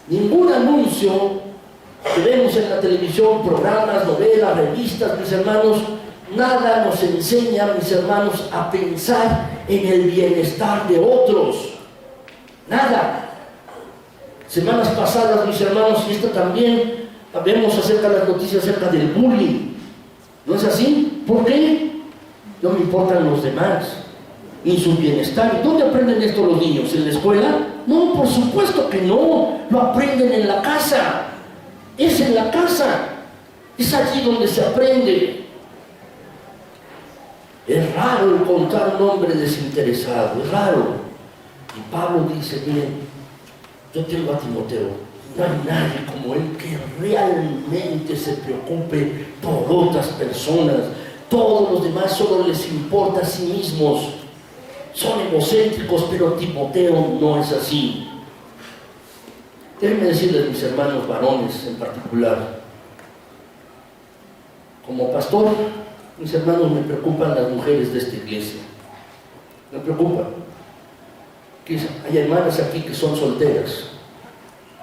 Ningún anuncio que vemos en la televisión, programas, novelas, revistas, mis hermanos, nada nos enseña, mis hermanos, a pensar en el bienestar de otros. Nada. Semanas pasadas, mis hermanos, y esta también, vemos acerca de las noticias acerca del bullying. ¿No es así? ¿Por qué? No me importan los demás y su bienestar. ¿Y dónde aprenden esto los niños? ¿En la escuela? No, por supuesto que no. Lo aprenden en la casa. Es en la casa. Es allí donde se aprende. Es raro encontrar un hombre desinteresado. Es raro. Y Pablo dice, miren, yo tengo a Timoteo. No hay nadie como él que realmente se preocupe por otras personas. Todos los demás solo les importa a sí mismos. Son egocéntricos, pero Timoteo no es así. Déjenme decirles, mis hermanos varones en particular, como pastor, mis hermanos, me preocupan las mujeres de esta iglesia. Me preocupan. Hay hermanas aquí que son solteras,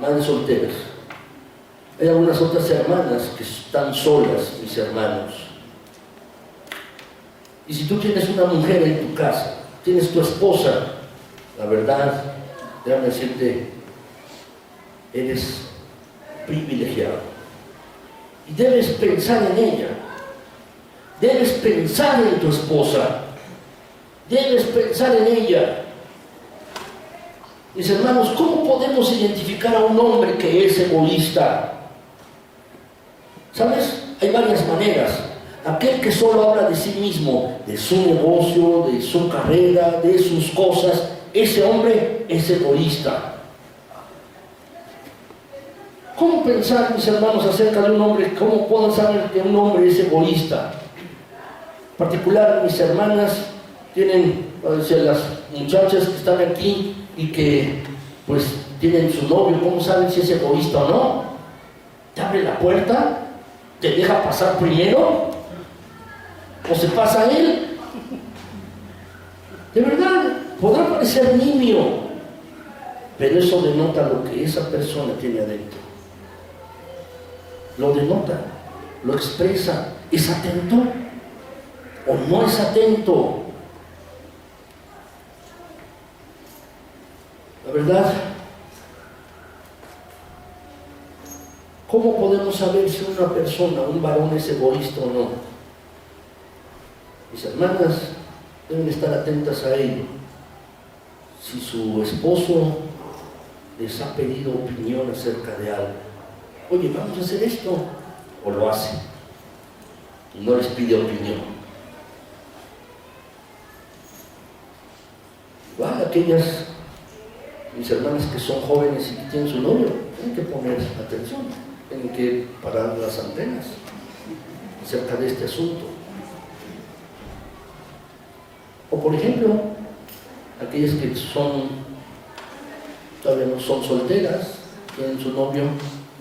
madres solteras. Hay algunas otras hermanas que están solas, mis hermanos. Y si tú tienes una mujer en tu casa, tienes tu esposa, la verdad, déjame decirte, eres privilegiado. Y debes pensar en ella. Debes pensar en tu esposa. Debes pensar en ella. Mis hermanos, ¿cómo podemos identificar a un hombre que es egoísta? ¿Sabes? Hay varias maneras. Aquel que solo habla de sí mismo, de su negocio, de su carrera, de sus cosas, ese hombre es egoísta. ¿Cómo pensar, mis hermanos, acerca de un hombre? ¿Cómo puedo saber que un hombre es egoísta? En particular, mis hermanas tienen, las muchachas que están aquí y que pues tienen su novio, ¿cómo saben si es egoísta o no? Te abre la puerta, te deja pasar primero, o se pasa él. De verdad, podrá parecer nimio, pero eso denota lo que esa persona tiene adentro. Lo denota, lo expresa. ¿Es atento o no es atento? La verdad, ¿cómo podemos saber si una persona, un varón, es egoísta o no? Mis hermanas deben estar atentas a ello. Si su esposo les ha pedido opinión acerca de algo, oye, vamos a hacer esto, o lo hace, y no les pide opinión. Igual aquellas, mis hermanas que son jóvenes y que tienen su novio, tienen que poner atención, tienen que parar las antenas acerca de este asunto. O por ejemplo, aquellas que todavía no son solteras, tienen su novio,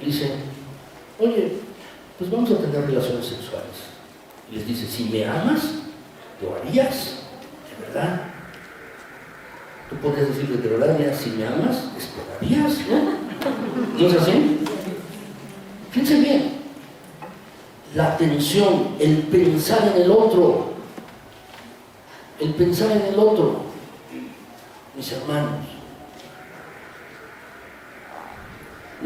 y dicen, oye, pues vamos a tener relaciones sexuales. Y les dice, si me amas, ¿lo harías? ¿De verdad? Tú podrías decirle, de verdad, mira, si me amas, esperarías, ¿no? ¿No es así? Fíjense bien, la atención, el pensar en el otro, mis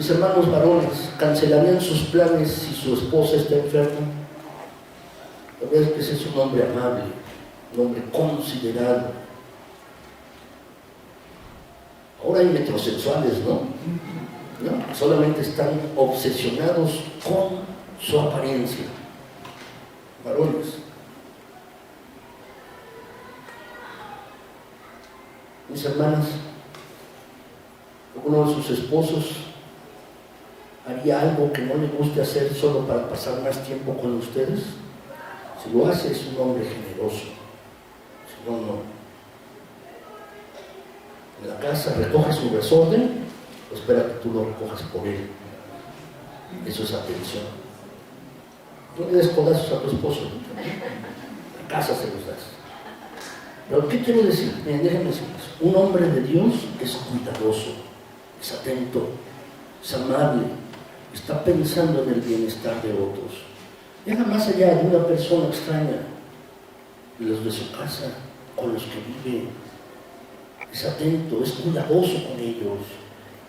hermanos varones, ¿cancelarían sus planes si su esposa está enferma? La verdad es que ese es un hombre amable, un hombre considerado. Ahora hay metrosexuales, ¿no? Solamente están obsesionados con su apariencia. Varones, mis hermanas, alguno de sus esposos haría algo que no le guste hacer solo para pasar más tiempo con ustedes? Si lo hace, es un hombre generoso. Si no, no. En la casa recoge su desorden, o espera que tú lo recojas por él. Eso es atención. No le des codazos a tu esposo. En casa se los das. Pero ¿qué quiero decir? Miren, déjenme decirles. Un hombre de Dios es cuidadoso, es atento, es amable, está pensando en el bienestar de otros. Deja más allá de una persona extraña, los de su casa, con los que vive. Es atento, es cuidadoso con ellos.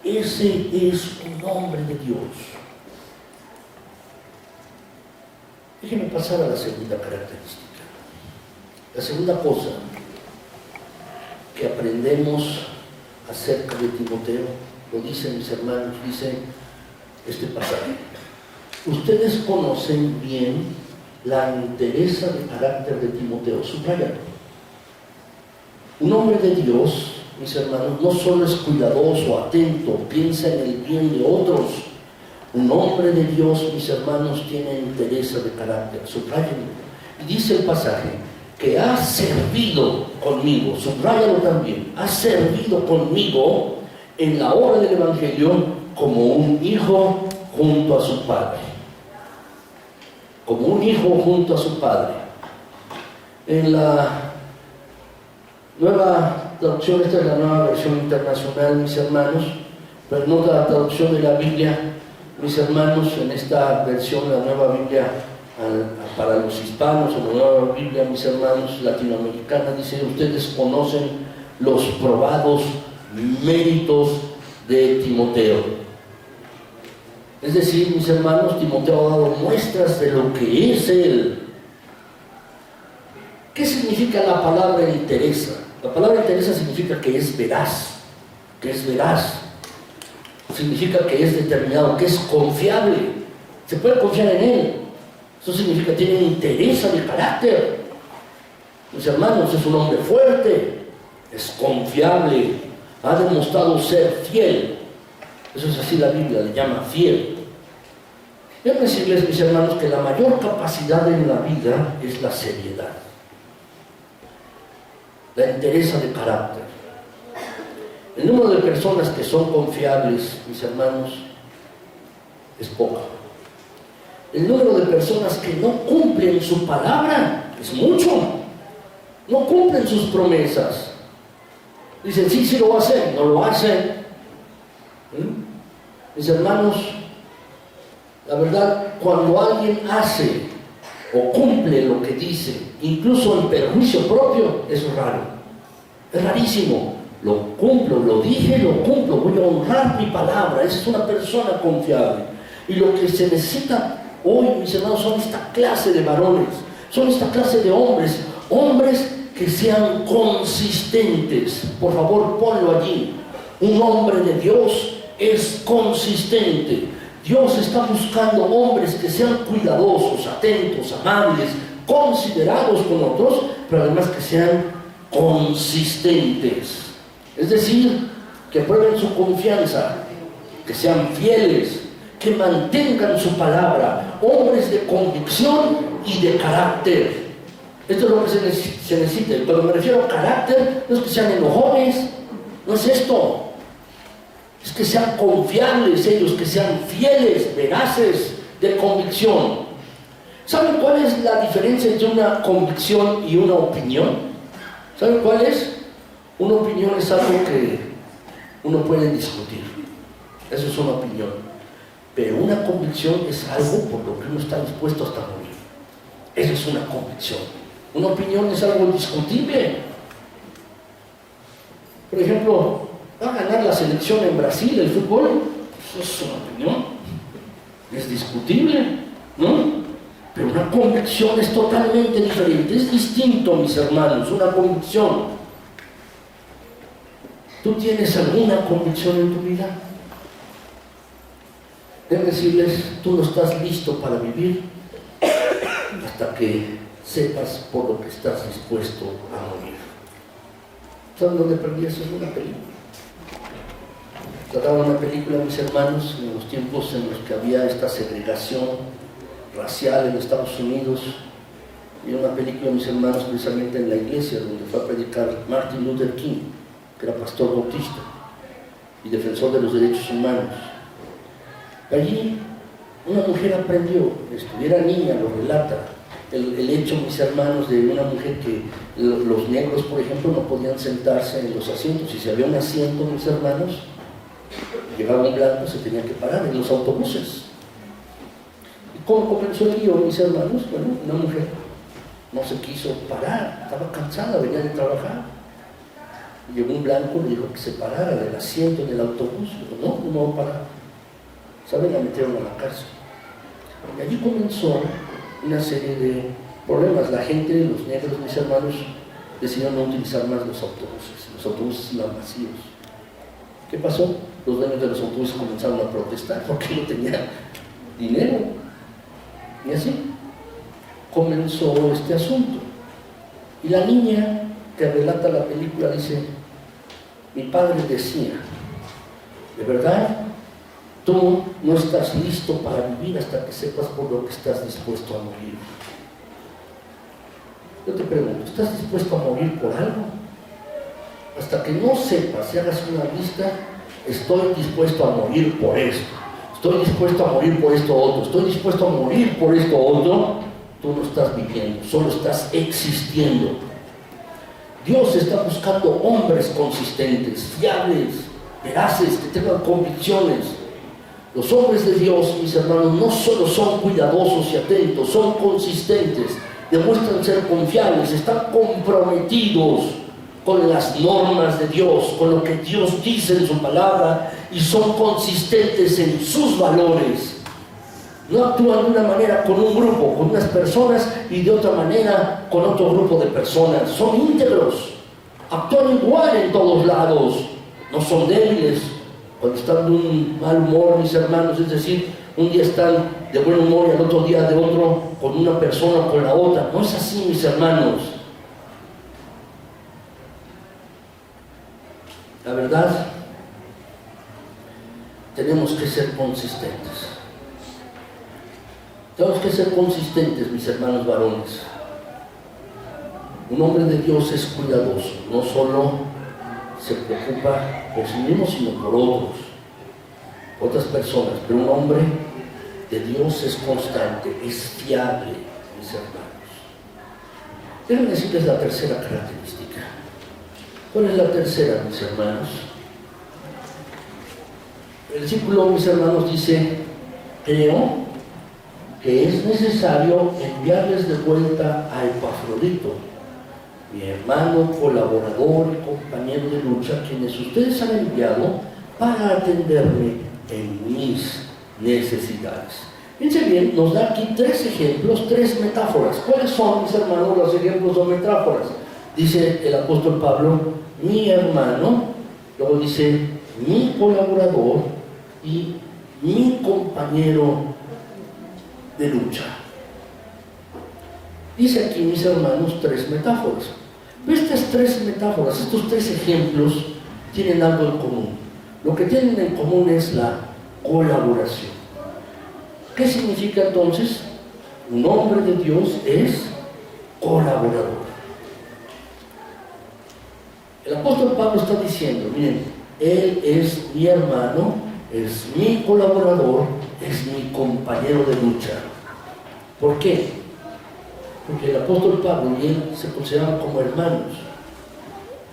Ese es un hombre de Dios. Déjenme pasar a la segunda característica. La segunda cosa que aprendemos acerca de Timoteo, lo dicen mis hermanos, dice este pasaje. Ustedes conocen bien la entereza de carácter de Timoteo. Subrayalo. Un hombre de Dios, mis hermanos, no solo es cuidadoso, atento, piensa en el bien de otros. Un hombre de Dios, mis hermanos, tiene entereza de carácter. Subrayenlo. Y dice el pasaje que ha servido conmigo, subráyalo también, ha servido conmigo en la obra del Evangelio como un hijo junto a su padre. Como un hijo junto a su padre. En la nueva traducción, esta es la nueva versión internacional, mis hermanos, pero no la traducción de la Biblia, mis hermanos, en esta versión, la nueva Biblia para los hispanos, o la nueva Biblia, mis hermanos, latinoamericana, dice: ustedes conocen los probados méritos de Timoteo. Es decir, mis hermanos, Timoteo ha dado muestras de lo que es él. ¿Qué significa la palabra interesa? La palabra interesa significa que es veraz, que es veraz. Significa que es determinado, que es confiable. Se puede confiar en él. Eso significa que tiene interés de carácter. Mis hermanos, es un hombre fuerte, es confiable, ha demostrado ser fiel. Eso es así, la Biblia le llama fiel. Déjenme decirles, mis hermanos, que la mayor capacidad en la vida es la seriedad, la entereza de carácter. El número de personas que son confiables, mis hermanos, es poco. El número de personas que no cumplen su palabra es mucho. No cumplen sus promesas. Dicen, sí lo hacen, no lo hacen. Mis hermanos, la verdad, cuando alguien hace o cumple lo que dice, incluso en perjuicio propio, eso es raro. Es rarísimo. Lo cumplo, lo dije, lo cumplo, voy a honrar mi palabra. Esa es una persona confiable. Y lo que se necesita hoy, mis hermanos, son esta clase de varones, son esta clase de hombres, hombres que sean consistentes. Por favor, ponlo allí. Un hombre de Dios es consistente. Dios está buscando hombres que sean cuidadosos, atentos, amables, considerados con otros, pero además que sean consistentes. Es decir, que prueben su confianza, que sean fieles, que mantengan su palabra, hombres de convicción y de carácter. Esto es lo que se necesita. Cuando me refiero a carácter, no es que sean enojones, no es esto. Es que sean confiables ellos, que sean fieles, veraces, de convicción. ¿Saben cuál es la diferencia entre una convicción y una opinión? ¿Saben cuál es? Una opinión es algo que uno puede discutir. Eso es una opinión. Pero una convicción es algo por lo que uno está dispuesto hasta morir. Eso es una convicción. Una opinión es algo discutible. Por ejemplo, ¿va a ganar la selección en Brasil el fútbol? Eso es una opinión. Es discutible, ¿no? Pero una convicción es totalmente diferente. Es distinto, mis hermanos, una convicción. ¿Tú tienes alguna convicción en tu vida? Debo decirles, tú no estás listo para vivir hasta que sepas por lo que estás dispuesto a morir. ¿Saben dónde aprendí eso? En una película. Trataba una película, mis hermanos, en los tiempos en los que había esta segregación racial en Estados Unidos. Y una película, mis hermanos, precisamente en la iglesia donde fue a predicar Martin Luther King, que era pastor bautista y defensor de los derechos humanos. Allí una mujer aprendió, era niña, lo relata, el hecho, mis hermanos, de una mujer que los negros, por ejemplo, no podían sentarse en los asientos. Si se había un asiento, mis hermanos, llegaba un blanco, se tenía que parar en los autobuses. ¿Y cómo comenzó el lío, mis hermanos? Bueno, una mujer no se quiso parar, estaba cansada, venía de trabajar. Llegó un blanco, le dijo que se parara del asiento en el autobús. Dijo, no, no me voy a parar. ¿Saben? La metieron a la cárcel. Y allí comenzó una serie de problemas. La gente, los negros, mis hermanos, decidieron no utilizar más los autobuses. Los autobuses iban vacíos. ¿Qué pasó? Los dueños de los autobuses comenzaron a protestar porque no tenían dinero. Y así comenzó este asunto. Y la niña que relata la película dice, mi padre decía, de verdad, tú no estás listo para vivir hasta que sepas por lo que estás dispuesto a morir. Yo te pregunto, ¿estás dispuesto a morir por algo? Hasta que no sepas y hagas una lista, estoy dispuesto a morir por esto, estoy dispuesto a morir por esto otro, estoy dispuesto a morir por esto otro, tú no estás viviendo, solo estás existiendo. Dios está buscando hombres consistentes, fiables, veraces, que tengan convicciones. Los hombres de Dios, mis hermanos, no solo son cuidadosos y atentos, son consistentes, demuestran ser confiables, están comprometidos con las normas de Dios, con lo que Dios dice en su palabra, y son consistentes en sus valores. No actúan de una manera con un grupo, con unas personas, y de otra manera con otro grupo de personas. Son íntegros, actúan igual en todos lados, no son débiles. Cuando están de un mal humor, mis hermanos, es decir, un día están de buen humor y al otro día de otro, con una persona o con la otra. No es así, mis hermanos. La verdad, tenemos que ser consistentes. Tenemos que ser consistentes, mis hermanos varones. Un hombre de Dios es cuidadoso, no solo se preocupa por sí mismo, sino por otros, por otras personas. Pero un hombre de Dios es constante, es fiable, mis hermanos. Déjenme decirles la tercera característica. ¿Cuál es la tercera, mis hermanos? El versículo, mis hermanos, dice, creo que es necesario enviarles de vuelta a Epafrodito, mi hermano, colaborador y compañero de lucha, quienes ustedes han enviado para atenderme en mis necesidades. Fíjense bien, nos da aquí tres ejemplos, tres metáforas. ¿Cuáles son, mis hermanos, los ejemplos o metáforas? Dice el apóstol Pablo, mi hermano, luego dice, mi colaborador y mi compañero de lucha. Dice aquí, mis hermanos, tres metáforas. Estas tres metáforas, estos tres ejemplos, tienen algo en común. Lo que tienen en común es la colaboración. ¿Qué significa entonces? Un hombre de Dios es colaborador. El apóstol Pablo está diciendo, miren, él es mi hermano, es mi colaborador, es mi compañero de lucha. ¿Por qué? Porque el apóstol Pablo y él se consideraban como hermanos.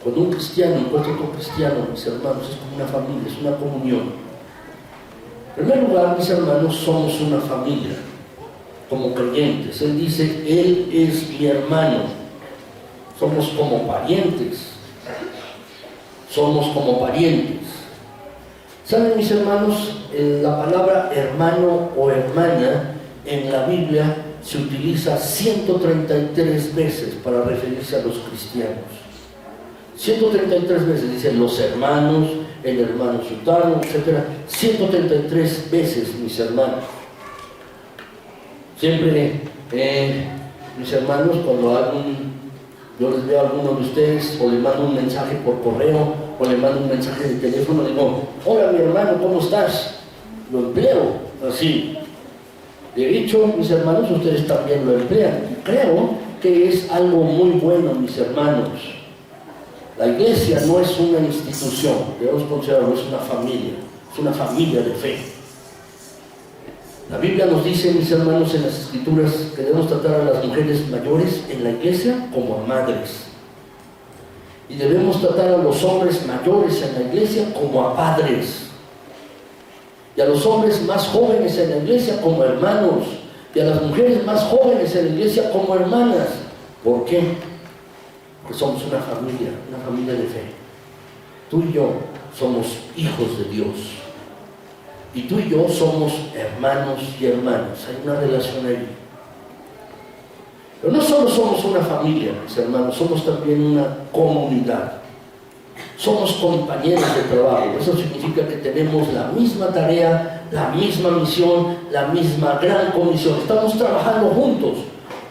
Cuando un cristiano encuentra otro cristiano, mis hermanos, es como una familia, es una comunión. En primer lugar, mis hermanos, somos una familia, como creyentes. Él dice, él es mi hermano. Somos como parientes. Somos como parientes. ¿Saben, mis hermanos? La palabra hermano o hermana en la Biblia se utiliza 133 veces para referirse a los cristianos. 133 veces, dicen los hermanos, el hermano sultano, etc. 133 veces, mis hermanos. Siempre, mis hermanos, cuando hay Yo les veo a alguno de ustedes, o le mando un mensaje por correo, o le mando un mensaje de teléfono, le digo, hola mi hermano, ¿cómo estás? Lo empleo así. De hecho, mis hermanos, ustedes también lo emplean. Creo que es algo muy bueno, mis hermanos. La iglesia no es una institución, debemos considerarlo, es una familia de fe. La Biblia nos dice, mis hermanos, en las Escrituras, que debemos tratar a las mujeres mayores en la iglesia como a madres. Y debemos tratar a los hombres mayores en la iglesia como a padres. Y a los hombres más jóvenes en la iglesia como hermanos. Y a las mujeres más jóvenes en la iglesia como hermanas. ¿Por qué? Porque somos una familia de fe. Tú y yo somos hijos de Dios. Y tú y yo somos hermanos y hermanas. Hay una relación ahí. Pero no solo somos una familia, mis hermanos, somos también una comunidad. Somos compañeros de trabajo. Eso significa que tenemos la misma tarea, la misma misión, la misma gran comisión. Estamos trabajando juntos.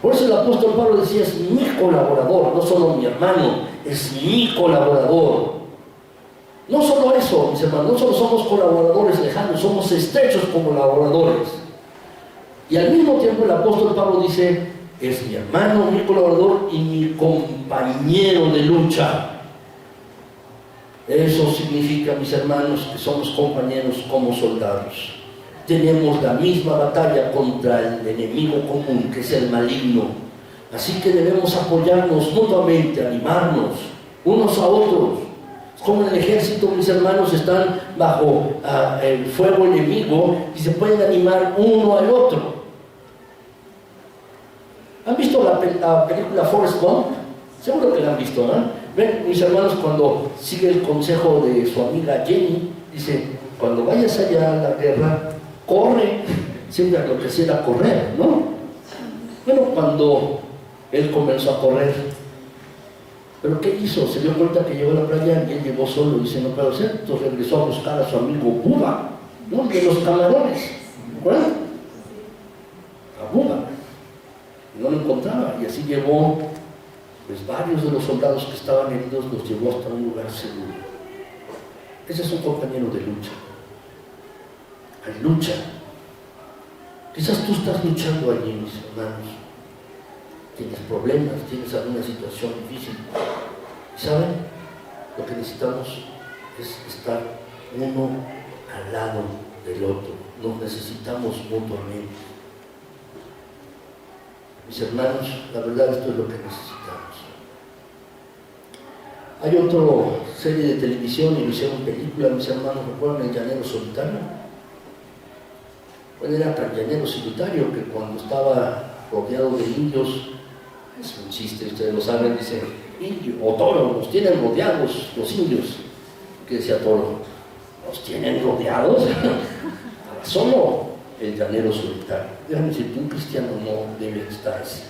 Por eso el apóstol Pablo decía, es mi colaborador, no solo mi hermano, es mi colaborador. No solo eso, mis hermanos, no solo somos colaboradores lejanos, somos estrechos colaboradores. Y al mismo tiempo el apóstol Pablo dice, es mi hermano, mi colaborador y mi compañero de lucha. Eso significa, mis hermanos, que somos compañeros como soldados. Tenemos la misma batalla contra el enemigo común, que es el maligno. Así que debemos apoyarnos mutuamente, animarnos unos a otros. Como en el ejército, mis hermanos, están bajo el fuego enemigo y se pueden animar uno al otro. ¿Han visto la película Forrest Gump? Seguro que la han visto, ¿no? Ven, mis hermanos, cuando sigue el consejo de su amiga Jenny, dice, cuando vayas allá a la guerra, corre. Siempre lo que hacía era correr, ¿no? Bueno, cuando él comenzó a correr, ¿pero qué hizo? Se dio cuenta que llegó a la playa y él llegó solo y dice, no puedo hacer. Entonces regresó a buscar a su amigo Bubba, ¿no? De los camarones, ¿recuerdan? A Bubba. Y no lo encontraba, y así llevó, pues varios de los soldados que estaban heridos los llevó hasta un lugar seguro. Ese es un compañero de lucha. Hay lucha. Quizás tú estás luchando allí, mis hermanos. Tienes problemas, tienes alguna situación difícil. ¿Saben? Lo que necesitamos es estar uno al lado del otro. Nos necesitamos mutuamente. Mis hermanos, la verdad, esto es lo que necesitamos. Hay otra serie de televisión y lo hicieron película, mis hermanos, ¿recuerdan El Llanero Solitario? Bueno, era tan llanero solitario que cuando estaba rodeado de indios, es un chiste, ustedes lo saben, dice, indio o toro, nos tienen rodeados los indios. ¿Qué decía Toro? ¿Nos tienen rodeados? Solo el llanero solitario. Déjame decirte, un cristiano no debe estar así.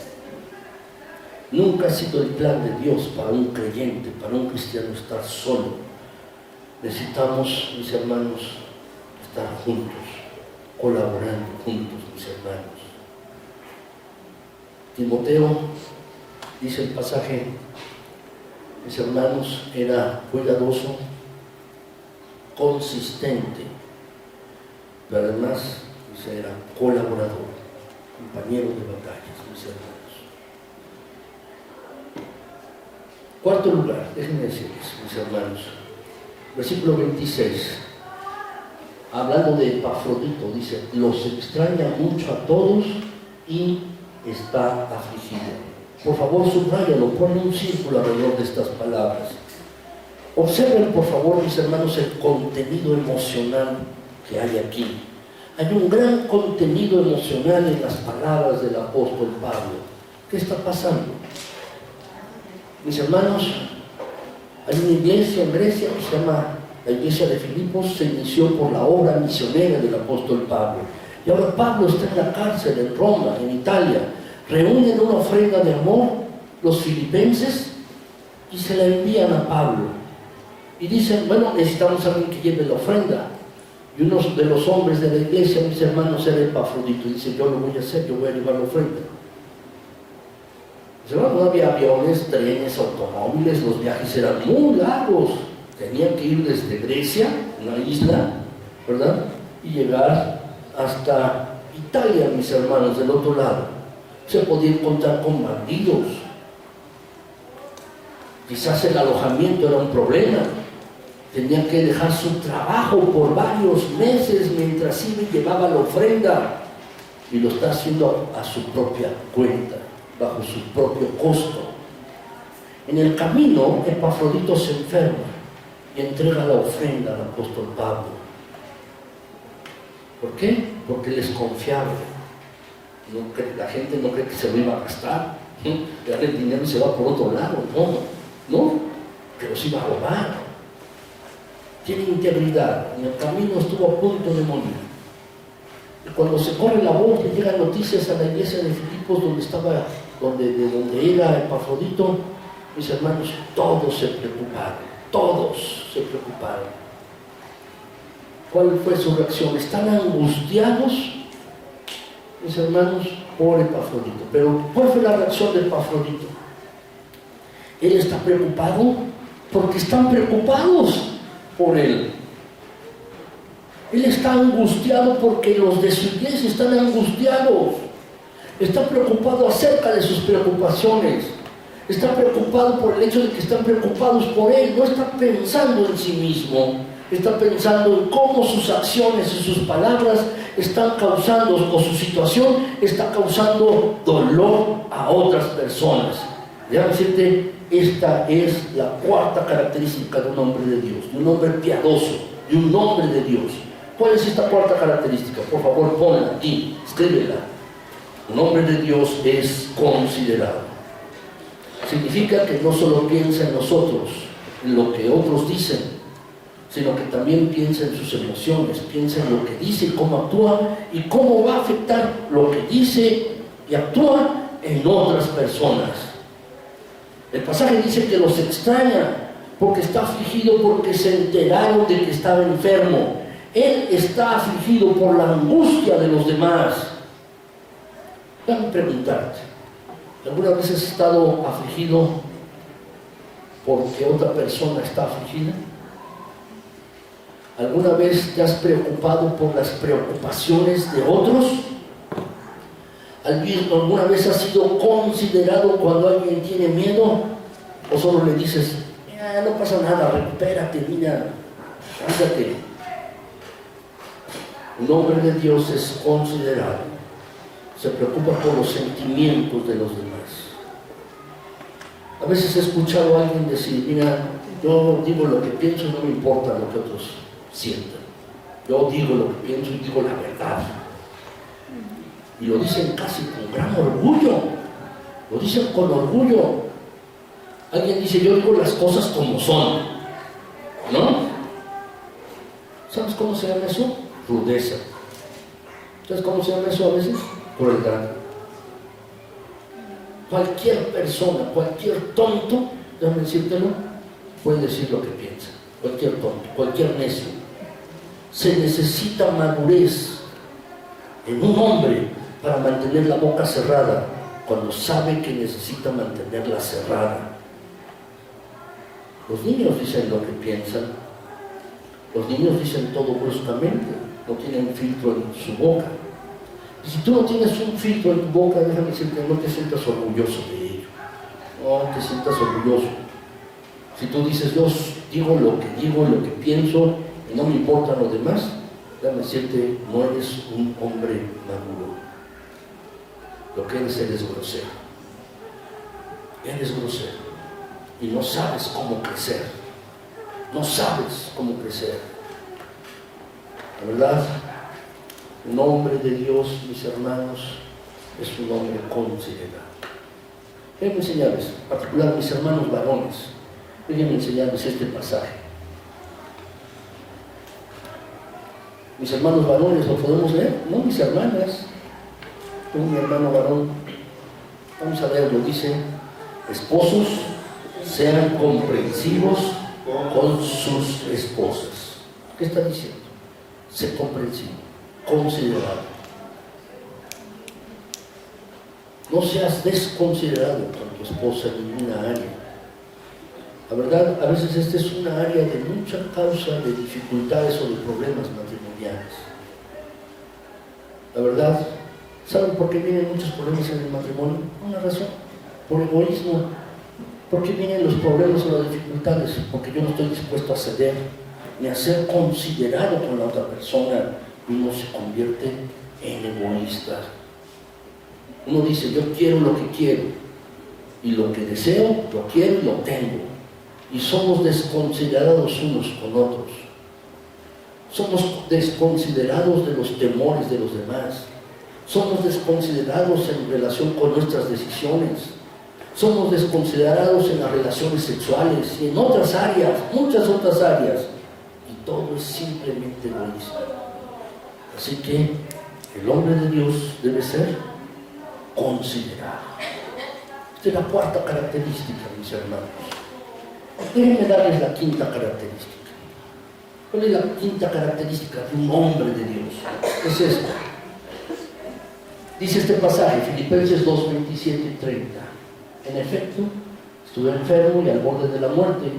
Nunca ha sido el plan de Dios para un creyente, para un cristiano estar solo. Necesitamos, mis hermanos, estar juntos, colaborando juntos, mis hermanos. Timoteo, dice el pasaje, mis hermanos, era cuidadoso, consistente, pero además, dice, era colaborador, compañero de batallas, mis hermanos. Cuarto lugar, déjenme decirles, mis hermanos, versículo 26, hablando de Epafrodito, dice, los extraña mucho a todos y está afligido. Por favor, subráyalo, ponle un círculo alrededor de estas palabras. Observen, por favor, mis hermanos, el contenido emocional que hay aquí. Hay un gran contenido emocional en las palabras del apóstol Pablo. ¿Qué está pasando? Mis hermanos, hay una iglesia en Grecia que se llama la iglesia de Filipos, se inició por la obra misionera del apóstol Pablo. Y ahora Pablo está en la cárcel en Roma, en Italia. Reúnen una ofrenda de amor los filipenses y se la envían a Pablo. Y dicen, bueno, necesitamos a alguien que lleve la ofrenda. Y uno de los hombres de la iglesia, mis hermanos, era Epafrodito. Y dice, yo lo voy a hacer, yo voy a llevar la ofrenda. No había aviones, trenes, automóviles, los viajes eran muy largos. Tenían que ir desde Grecia, una isla, ¿verdad? Y llegar hasta Italia, mis hermanos, del otro lado. Se podía encontrar con bandidos. Quizás el alojamiento era un problema. Tenía que dejar su trabajo por varios meses mientras iba y llevaba la ofrenda. Y lo está haciendo a su propia cuenta, bajo su propio costo. En el camino, Epafrodito se enferma y entrega la ofrenda al apóstol Pablo. ¿Por qué? Porque él es confiable. La gente no cree que se lo iba a gastar, que el dinero se va por otro lado. No, pero se iba a robar. Tiene integridad. En el camino estuvo a punto de morir. Y cuando se corre la voz y llegan noticias a la iglesia de Filipos, donde era Epafrodito, mis hermanos, todos se preocuparon. ¿Cuál fue su reacción? Están angustiados, mis hermanos, por Epafrodito. Pero ¿cuál fue la reacción de Epafrodito? Él está preocupado porque están preocupados por él. Él está angustiado porque los de su iglesia están angustiados. Está preocupado acerca de sus preocupaciones. Está preocupado por el hecho de que están preocupados por él. No está pensando en sí mismo. Está pensando en cómo sus acciones y sus palabras están causando, o su situación está causando dolor a otras personas. Déjame decirte, esta es la cuarta característica de un hombre de Dios, de un hombre piadoso, de un hombre de Dios. ¿Cuál es esta cuarta característica? Por favor, ponla aquí, escríbela. Un hombre de Dios es considerado. Significa que no solo piensa en nosotros, en lo que otros dicen, sino que también piensa en sus emociones, piensa en lo que dice, cómo actúa y cómo va a afectar lo que dice y actúa en otras personas. El pasaje dice que los extraña porque está afligido, porque se enteraron de que estaba enfermo. Él está afligido por la angustia de los demás. Déjame preguntarte, ¿alguna vez has estado afligido porque otra persona está afligida? ¿Alguna vez te has preocupado por las preocupaciones de otros? ¿Alguna vez has sido considerado cuando alguien tiene miedo? ¿O solo le dices, no pasa nada, recupérate, mira, ándate? Un hombre de Dios es considerado, se preocupa por los sentimientos de los demás. A veces he escuchado a alguien decir, mira, yo digo lo que pienso y no me importa lo que otros sientan. Yo digo lo que pienso y digo la verdad. Y lo dicen casi con gran orgullo. Lo dicen con orgullo. Alguien dice, yo digo las cosas como son. ¿No? ¿Sabes cómo se llama eso? Rudeza. ¿Sabes cómo se llama eso a veces? Crueldad. Cualquier persona, cualquier tonto, déjame decírtelo, puede decir lo que piensa. Cualquier tonto, cualquier necio. Se necesita madurez en un hombre para mantener la boca cerrada cuando sabe que necesita mantenerla cerrada. Los niños dicen lo que piensan. Los niños dicen todo bruscamente, no tienen filtro en su boca. Y si tú no tienes un filtro en tu boca, déjame decirte, no te sientas orgulloso de ello. No te sientas orgulloso. Si tú dices, yo digo, lo que pienso, y no me importa lo demás, déjame decirte, no eres un hombre maduro. Lo que eres grosero. Eres grosero. Y no sabes cómo crecer. No sabes cómo crecer. La verdad, un hombre de Dios, mis hermanos, es un hombre considerado. Déjenme enseñarles, en particular mis hermanos varones, déjenme enseñarles este pasaje. Mis hermanos varones, ¿lo podemos leer? No, mis hermanas. Tú, mi hermano varón, vamos a leerlo, dice, esposos, sean comprensivos con sus esposas. ¿Qué está diciendo? Sé comprensivo, considerado. No seas desconsiderado con tu esposa en ninguna área. La verdad, a veces esta es una área de mucha causa de dificultades o de problemas matrimoniales. La verdad, ¿saben por qué vienen muchos problemas en el matrimonio? Una razón, por egoísmo. ¿Por qué vienen los problemas o las dificultades? Porque yo no estoy dispuesto a ceder, ni a ser considerado con la otra persona, y uno se convierte en egoísta. Uno dice, yo quiero lo que quiero, y lo que deseo, lo quiero y lo tengo. Y somos desconsiderados unos con otros. Somos desconsiderados de los temores de los demás. Somos desconsiderados en relación con nuestras decisiones. Somos desconsiderados en las relaciones sexuales y en otras áreas, muchas otras áreas. Y todo es simplemente egoísmo. Así que el hombre de Dios debe ser considerado. Esta es la cuarta característica, mis hermanos. Déjenme darles la quinta característica. ¿Cuál es la quinta característica de un hombre de Dios? Es esta. Dice este pasaje, Filipenses 2, 27 y 30. En efecto, estuve enfermo y al borde de la muerte.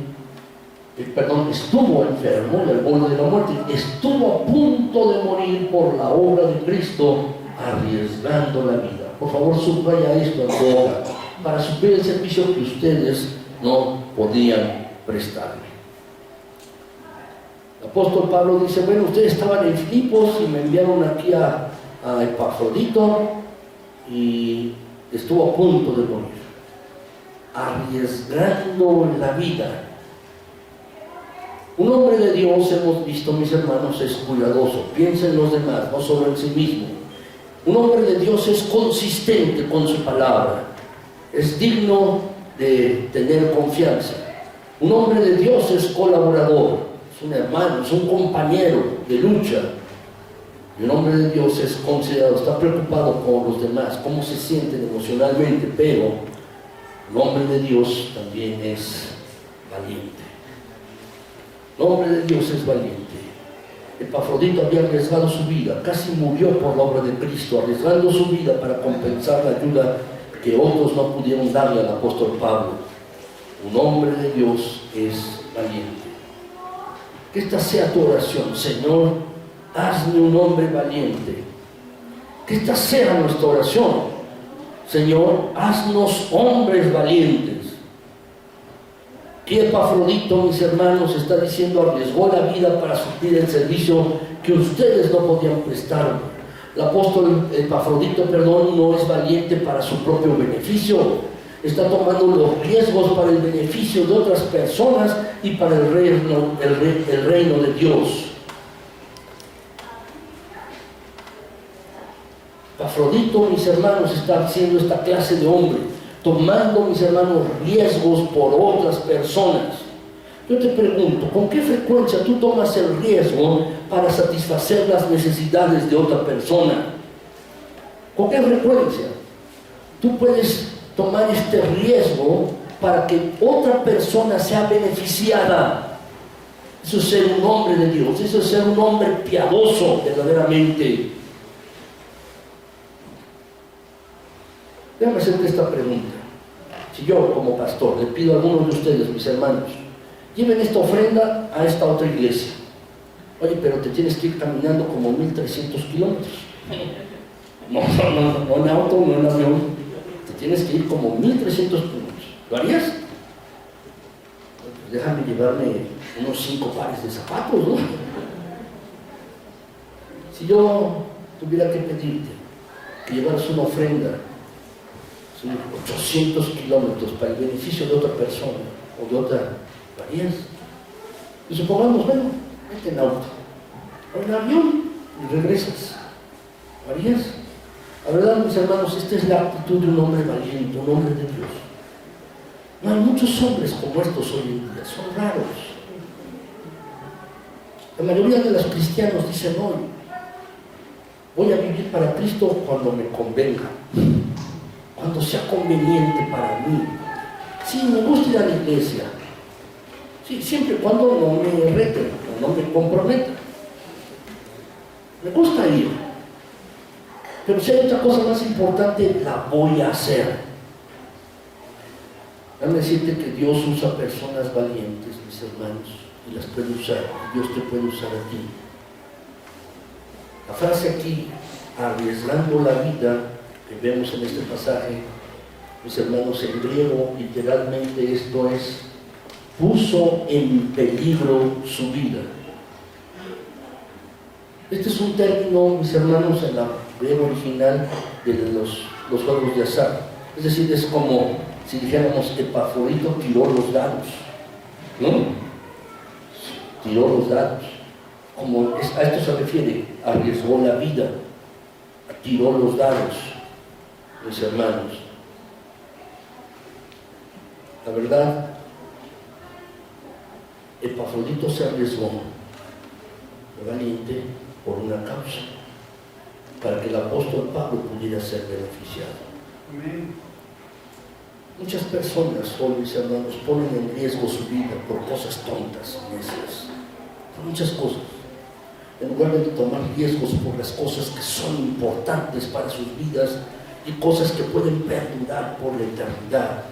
Estuvo enfermo y al borde de la muerte. Estuvo a punto de morir por la obra de Cristo, arriesgando la vida. Por favor, subraya esto en tu hoja, para suplir el servicio que ustedes no podían prestarme. El apóstol Pablo dice, bueno, ustedes estaban en Filipos y me enviaron aquí a Epafrodito y estuvo a punto de morir, arriesgando la vida. Un hombre de Dios, hemos visto, mis hermanos, es cuidadoso, piensa en los demás, no solo en sí mismo. Un hombre de Dios es consistente con su palabra, es digno de tener confianza. Un hombre de Dios es colaborador, es un hermano, es un compañero de lucha. Y un hombre de Dios es considerado, está preocupado por los demás, cómo se sienten emocionalmente, pero el hombre de Dios también es valiente. El hombre de Dios es valiente. Epafrodito había arriesgado su vida, casi murió por la obra de Cristo, arriesgando su vida para compensar la ayuda que otros no pudieron darle al apóstol Pablo. Un hombre de Dios es valiente. Que esta sea tu oración: Señor, hazme un hombre valiente. Que esta sea nuestra oración: Señor, haznos hombres valientes. Que Epafrodito, mis hermanos, está diciendo, arriesgó la vida para suplir el servicio que ustedes no podían prestarme. El apóstol Epafrodito, no es valiente para su propio beneficio, está tomando los riesgos para el beneficio de otras personas y para el reino de Dios. Epafrodito, mis hermanos, está haciendo esta clase de hombre, tomando, mis hermanos, riesgos por otras personas. Yo te pregunto, ¿con qué frecuencia tú tomas el riesgo para satisfacer las necesidades de otra persona? ¿Con qué frecuencia tú puedes tomar este riesgo para que otra persona sea beneficiada? Eso es ser un hombre de Dios, eso es ser un hombre piadoso verdaderamente. Déjame hacerte esta pregunta. Si yo, como pastor, le pido a algunos de ustedes, mis hermanos, lleven esta ofrenda a esta otra iglesia. Oye, pero te tienes que ir caminando como 1300 kilómetros. No en auto, no en avión. Te tienes que ir como 1300 kilómetros. ¿Lo harías? Pues déjame llevarme unos 5 pares de zapatos, ¿no? Si yo tuviera que pedirte que llevaras una ofrenda, 800 kilómetros para el beneficio de otra persona o de otra, ¿lo harías? Y supongamos, bueno, vete en auto o en avión y regresas, ¿lo harías? La verdad, mis hermanos, esta es la actitud de un hombre valiente, un hombre de Dios. No hay muchos hombres como estos hoy en día, son raros. La mayoría de los cristianos dicen hoy, voy a vivir para Cristo cuando me convenga, cuando sea conveniente para mí. Sí, me gusta ir a la iglesia. Sí, siempre y cuando no me reten, no me comprometan. Me gusta ir. Pero si hay otra cosa más importante, la voy a hacer. Déjame decirte que Dios usa personas valientes, mis hermanos, y las puede usar. Dios te puede usar a ti. La frase aquí, arriesgando la vida, que vemos en este pasaje, mis hermanos, en griego, literalmente esto es, puso en peligro su vida. Este es un término, mis hermanos, en la griego original de los juegos de azar. Es decir, es como si dijéramos Epafrodito tiró los dados, ¿no? Tiró los dados. A esto se refiere, arriesgó la vida, tiró los dados, mis hermanos. La verdad, Epafrodito se arriesgó, valiente, por una causa, para que el apóstol Pablo pudiera ser beneficiado. Amén. Muchas personas hoy, mis hermanos, ponen en riesgo su vida por cosas tontas, necias, por muchas cosas. En lugar de tomar riesgos por las cosas que son importantes para sus vidas y cosas que pueden perdurar por la eternidad.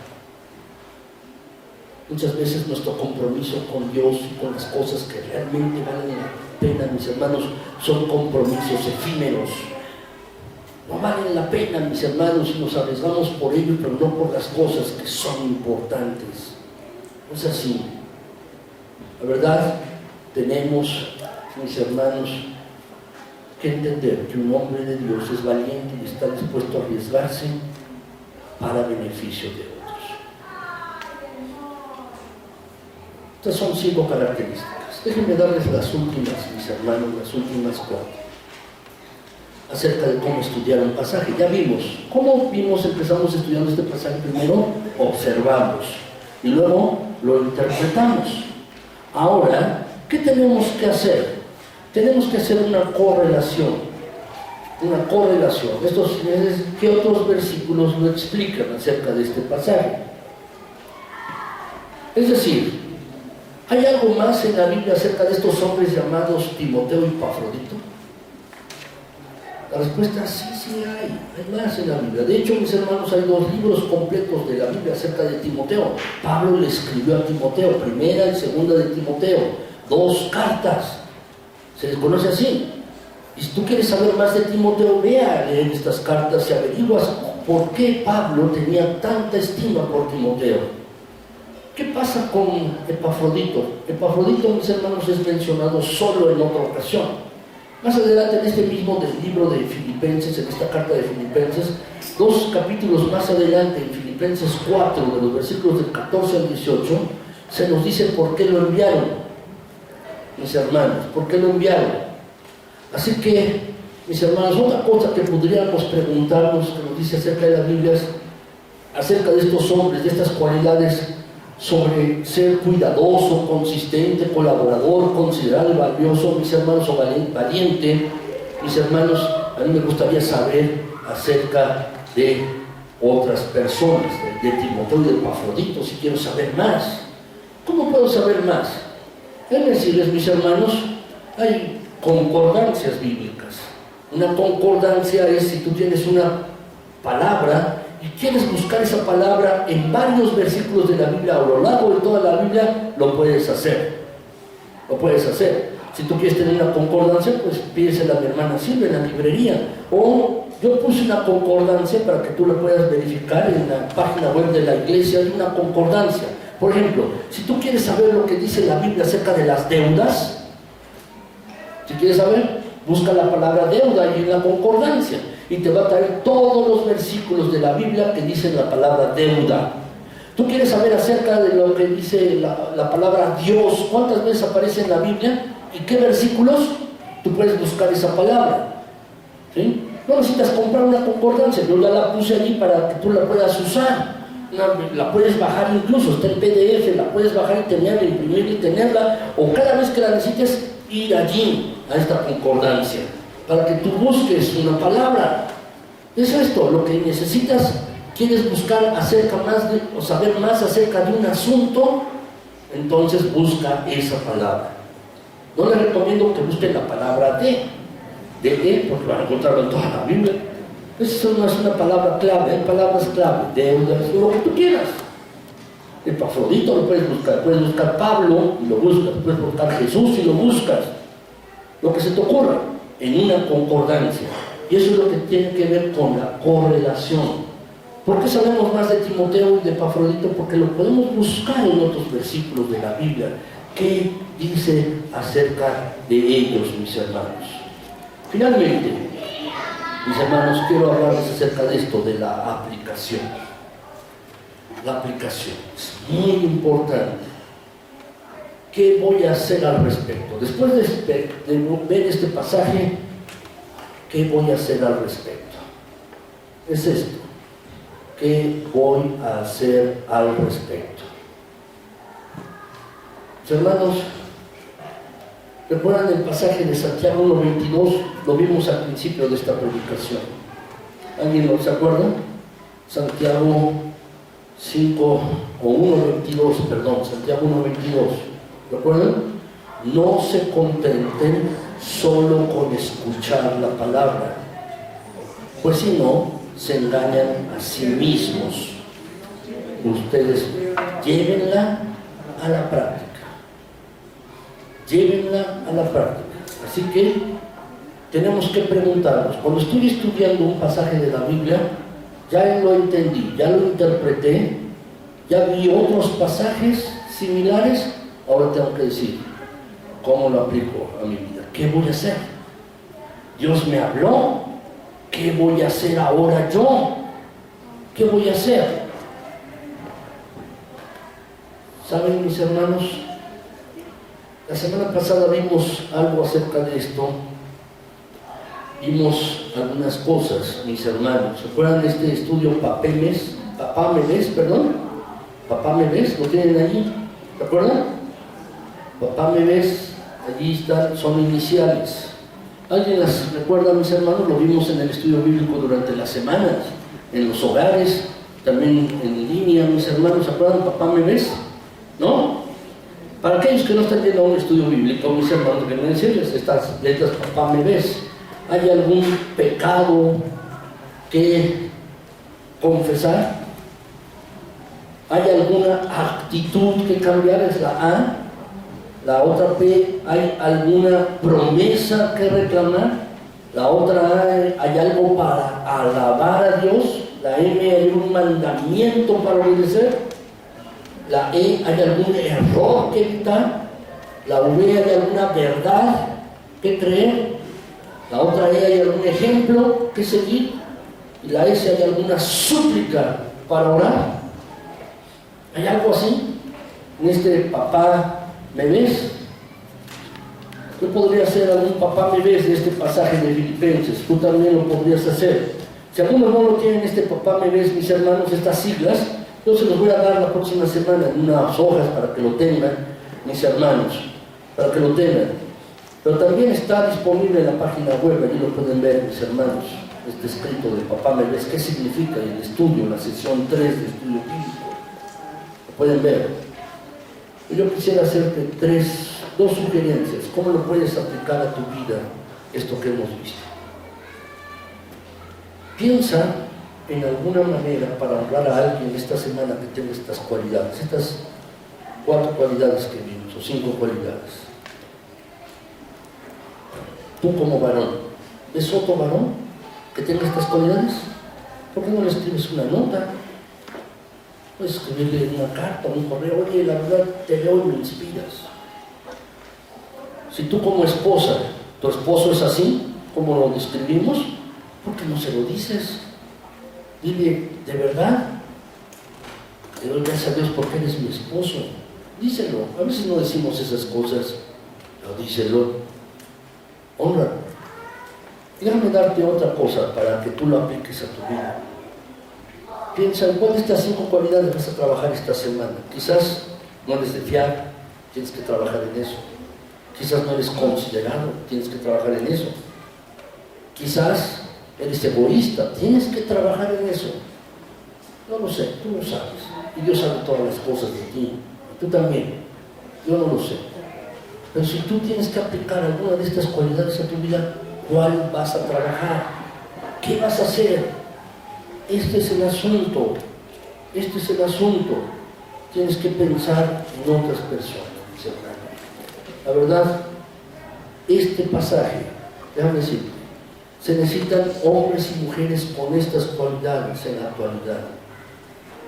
Muchas veces nuestro compromiso con Dios y con las cosas que realmente valen la pena, mis hermanos, son compromisos efímeros. No valen la pena, mis hermanos, si nos arriesgamos por ello, pero no por las cosas que son importantes. No es así. La verdad, tenemos, mis hermanos, que entender que un hombre de Dios es valiente y está dispuesto a arriesgarse para beneficio de otros. Estas son 5 características. Déjenme darles las últimas, mis hermanos, las últimas 4. Acerca de cómo estudiar un pasaje. Ya vimos. ¿Cómo vimos? Empezamos estudiando este pasaje. Primero observamos y luego lo interpretamos. Ahora, ¿qué tenemos que hacer? Tenemos que hacer una correlación. Una correlación. ¿Qué otros versículos lo explican acerca de este pasaje? Es decir, ¿hay algo más en la Biblia acerca de estos hombres llamados Timoteo y Epafrodito? La respuesta es sí hay más en la Biblia. De hecho, mis hermanos, hay 2 libros completos de la Biblia acerca de Timoteo. Pablo le escribió a Timoteo, primera y segunda de Timoteo, 2 cartas. Se les conoce así. Y si tú quieres saber más de Timoteo, ve a leer estas cartas y averiguas por qué Pablo tenía tanta estima por Timoteo. ¿Qué pasa con Epafrodito? Epafrodito, mis hermanos, es mencionado solo en otra ocasión. Más adelante, en este mismo libro de Filipenses, en esta carta de Filipenses, 2 capítulos más adelante, en Filipenses 4, de los versículos del 14 al 18, se nos dice por qué lo enviaron, mis hermanos, por qué lo enviaron. Así que, mis hermanos, otra cosa que podríamos preguntarnos, que nos dice acerca de las Biblias, acerca de estos hombres, de estas cualidades, sobre ser cuidadoso, consistente, colaborador, considerable, valioso, mis hermanos, o valiente, mis hermanos, a mí me gustaría saber acerca de otras personas, de Timoteo y de Epafrodito, si quiero saber más. ¿Cómo puedo saber más? Es decirles, mis hermanos, hay concordancias bíblicas. Una concordancia es si tú tienes una palabra y quieres buscar esa palabra en varios versículos de la Biblia o a lo largo de toda la Biblia, lo puedes hacer. Lo puedes hacer. Si tú quieres tener una concordancia, pues pídesela a mi hermana Silvia en la librería. O yo puse una concordancia para que tú la puedas verificar en la página web de la iglesia. Hay una concordancia. Por ejemplo, si tú quieres saber lo que dice la Biblia acerca de las deudas, si quieres saber, busca la palabra deuda y en la concordancia. Y te va a traer todos los versículos de la Biblia que dicen la palabra deuda. Tú quieres saber acerca de lo que dice la palabra Dios, cuántas veces aparece en la Biblia y qué versículos, tú puedes buscar esa palabra. ¿Sí? No necesitas comprar una concordancia, yo ya la puse allí para que tú la puedas usar. La puedes bajar incluso, está en PDF, la puedes bajar y tenerla, imprimirla y tenerla, o cada vez que la necesites ir allí a esta concordancia para que tú busques una palabra. Es esto lo que necesitas. ¿Quieres buscar acerca más de, o saber más acerca de un asunto? Entonces busca esa palabra. No les recomiendo que busquen la palabra de, porque van a encontrarlo en toda la Biblia. Esa no es una palabra clave, hay palabras clave, deudas, lo que tú quieras. Epafrodito lo puedes buscar Pablo y lo buscas, puedes buscar Jesús y lo buscas, lo que se te ocurra, en una concordancia. Y eso es lo que tiene que ver con la correlación. ¿Por qué sabemos más de Timoteo y de Epafrodito? Porque lo podemos buscar en otros versículos de la Biblia. ¿Qué dice acerca de ellos, mis hermanos? Finalmente, mis hermanos, quiero hablarles acerca de esto, de la aplicación. La aplicación es muy importante. ¿Qué voy a hacer al respecto? Después de ver este pasaje, ¿qué voy a hacer al respecto? Es esto. ¿Qué voy a hacer al respecto? Mis hermanos, ¿recuerdan el pasaje de Santiago 1:22? Lo vimos al principio de esta predicación. ¿Alguien lo se acuerda? Santiago 5 o 1:22, perdón, Santiago 1:22. ¿Recuerdan? No se contenten solo con escuchar la palabra, pues si no, se engañan a sí mismos. Ustedes llévenla a la práctica. Llévenla a la práctica. Así que tenemos que preguntarnos, cuando estoy estudiando un pasaje de la Biblia, ya lo entendí, ya lo interpreté, ya vi otros pasajes similares, ahora tengo que decir, ¿cómo lo aplico a mi vida? ¿Qué voy a hacer? Dios me habló, ¿qué voy a hacer ahora yo? ¿Qué voy a hacer? ¿Saben, mis hermanos? La semana pasada vimos algo acerca de esto. Vimos algunas cosas, mis hermanos. ¿Se acuerdan de este estudio Papá me ves? ¿Lo tienen allí? ¿Se acuerdan? Papá me ves, allí están, son iniciales. ¿Alguien las recuerda, mis hermanos? Lo vimos en el estudio bíblico durante las semanas, en los hogares, también en línea, mis hermanos. ¿Se acuerdan? Papá me ves, ¿no? Para aquellos que no están yendo a un estudio bíblico, mis hermanos, que me decirles estas letras, papá me ves. ¿Hay algún pecado que confesar? ¿Hay alguna actitud que cambiar? Es la A. La otra P, ¿hay alguna promesa que reclamar? La otra A, ¿hay algo para alabar a Dios? La M, ¿hay un mandamiento para obedecer? La E, ¿hay algún error que evitar? La V, ¿hay alguna verdad que creer? La otra E, ¿hay algún ejemplo que seguir? Y la S, ¿hay alguna súplica para orar? ¿Hay algo así? En este papá me ves. Yo podría hacer algún papá me ves de este pasaje de Filipenses. Tú también lo podrías hacer. Si algunos no lo tienen, este papá me ves, mis hermanos, estas siglas, yo se los voy a dar la próxima semana en unas hojas para que lo tengan, mis hermanos, para que lo tengan. Pero también está disponible en la página web, allí lo pueden ver, mis hermanos, este escrito de papá me ves, qué significa en el estudio, la sección 3 de estudio bíblico. Lo pueden ver. Yo quisiera hacerte dos sugerencias. ¿Cómo lo puedes aplicar a tu vida esto que hemos visto? Piensa en alguna manera para honrar a alguien esta semana que tenga estas cualidades, estas 4 cualidades que vimos, o 5 cualidades. Tú como varón, ¿ves otro varón que tenga estas cualidades? ¿Por qué no le escribes una nota? Puedes escribirle una carta, un correo, oye, la verdad te veo y me inspiras. Si tú como esposa, tu esposo es así, como lo describimos, ¿por qué no se lo dices? Dile, de verdad, te doy gracias a Dios porque eres mi esposo. Díselo. A veces no decimos esas cosas, pero díselo. Honra. Déjame darte otra cosa para que tú lo apliques a tu vida. Piensa en cuál de estas 5 cualidades vas a trabajar esta semana. Quizás no eres de fiar, tienes que trabajar en eso. Quizás no eres considerado, tienes que trabajar en eso. Quizás eres egoísta, tienes que trabajar en eso. No lo sé, tú lo sabes. Y Dios sabe todas las cosas de ti. Tú también. Yo no lo sé. Pero si tú tienes que aplicar alguna de estas cualidades a tu vida, ¿cuál vas a trabajar? ¿Qué vas a hacer? Este es el asunto. Este es el asunto. Tienes que pensar en otras personas, mis hermanos. La verdad, este pasaje, déjame decirte, se necesitan hombres y mujeres con estas cualidades en la actualidad.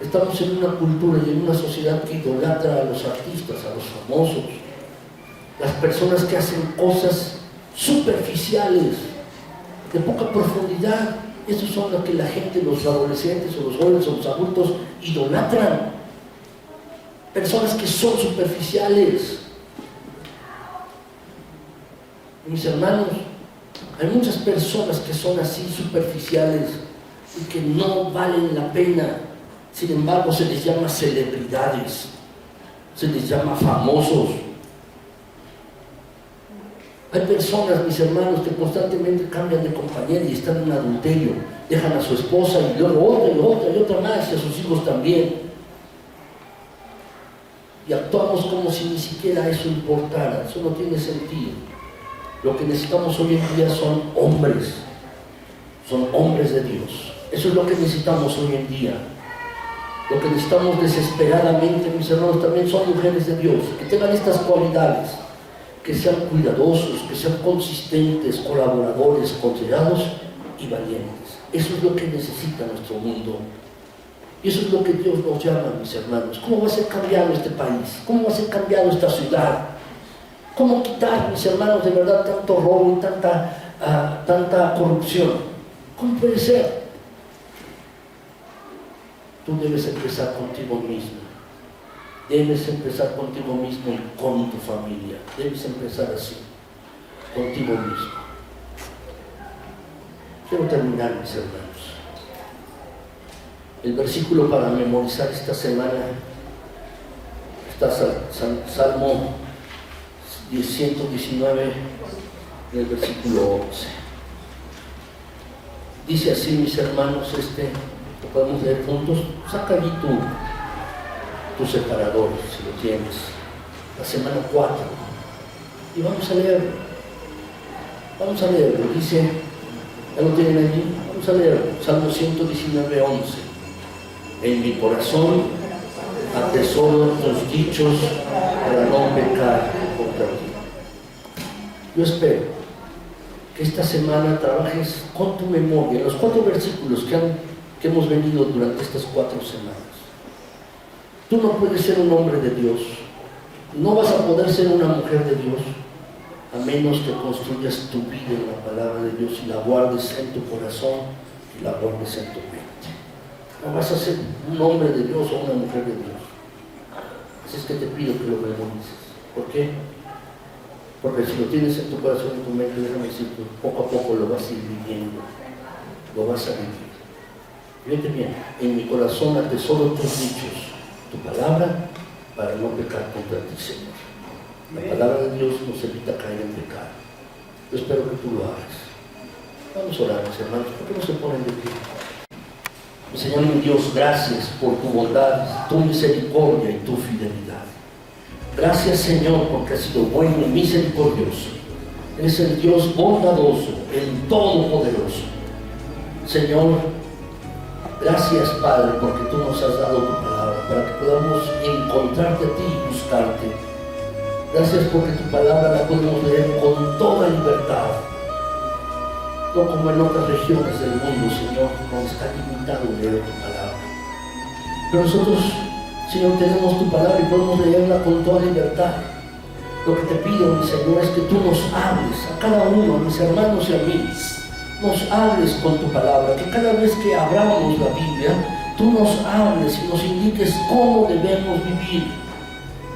Estamos en una cultura y en una sociedad que idolatra a los artistas, a los famosos, las personas que hacen cosas superficiales, de poca profundidad. Esos son los que la gente, los adolescentes o los jóvenes o los adultos idolatran. Personas que son superficiales. Mis hermanos, hay muchas personas que son así superficiales y que no valen la pena. Sin embargo, se les llama celebridades, se les llama famosos. Hay personas, mis hermanos, que constantemente cambian de compañera y están en adulterio. Dejan a su esposa y luego otra y otra y otra más, y a sus hijos también. Y actuamos como si ni siquiera eso importara. Eso no tiene sentido. Lo que necesitamos hoy en día son hombres de Dios. Eso es lo que necesitamos hoy en día. Lo que necesitamos desesperadamente, mis hermanos, también son mujeres de Dios, que tengan estas cualidades, que sean cuidadosos, que sean consistentes, colaboradores, considerados y valientes. Eso es lo que necesita nuestro mundo. Y eso es lo que Dios nos llama, mis hermanos. ¿Cómo va a ser cambiado este país? ¿Cómo va a ser cambiado esta ciudad? ¿Cómo quitar, mis hermanos, de verdad tanto robo y tanta corrupción? ¿Cómo puede ser? Tú debes empezar contigo mismo. Debes empezar contigo mismo y con tu familia. Debes empezar así, contigo mismo. Quiero terminar, mis hermanos. El versículo para memorizar esta semana está Salmo 119, en el versículo 11. Dice así, mis hermanos, lo podemos leer juntos. Saca allí tu separador, si lo tienes, la semana 4, y vamos a leerlo. Vamos a leerlo. Dice, ¿ya lo tienen allí? Vamos a leerlo. Salmo 119, 11. En mi corazón atesoro tus dichos para no pecar contra ti. Yo espero que esta semana trabajes con tu memoria en los 4 versículos que hemos venido durante estas 4 semanas. Tú no puedes ser un hombre de Dios, no vas a poder ser una mujer de Dios, a menos que construyas tu vida en la palabra de Dios y la guardes en tu corazón y la guardes en tu mente. No vas a ser un hombre de Dios o una mujer de Dios. Así es que te pido que lo memorices. ¿Por qué? Porque si lo tienes en tu corazón y en tu mente, déjame decirte, poco a poco lo vas a ir viviendo, lo vas a vivir. Fíjate bien, en mi corazón atesoro tus dichos, tu palabra, para no pecar contra ti, Señor. La palabra de Dios nos evita caer en pecado. Yo espero que tú lo hagas. Vamos a orar, mis hermanos. ¿Por qué no se ponen de pie? Señor mi Dios, gracias por tu bondad, tu misericordia y tu fidelidad. Gracias, Señor, porque has sido bueno y misericordioso. Eres el Dios bondadoso, el todopoderoso. Señor, gracias, Padre, porque tú nos has dado tu palabra para que podamos encontrarte a ti y buscarte. Gracias porque tu palabra la podemos leer con toda libertad, no como en otras regiones del mundo, Señor, donde está limitado leer tu palabra. Pero nosotros, Señor, tenemos tu palabra y podemos leerla con toda libertad. Lo que te pido, mi Señor, es que tú nos hables a cada uno, a mis hermanos y a mí. Nos hables con tu palabra, que cada vez que abramos la Biblia, tú nos hables y nos indiques cómo debemos vivir.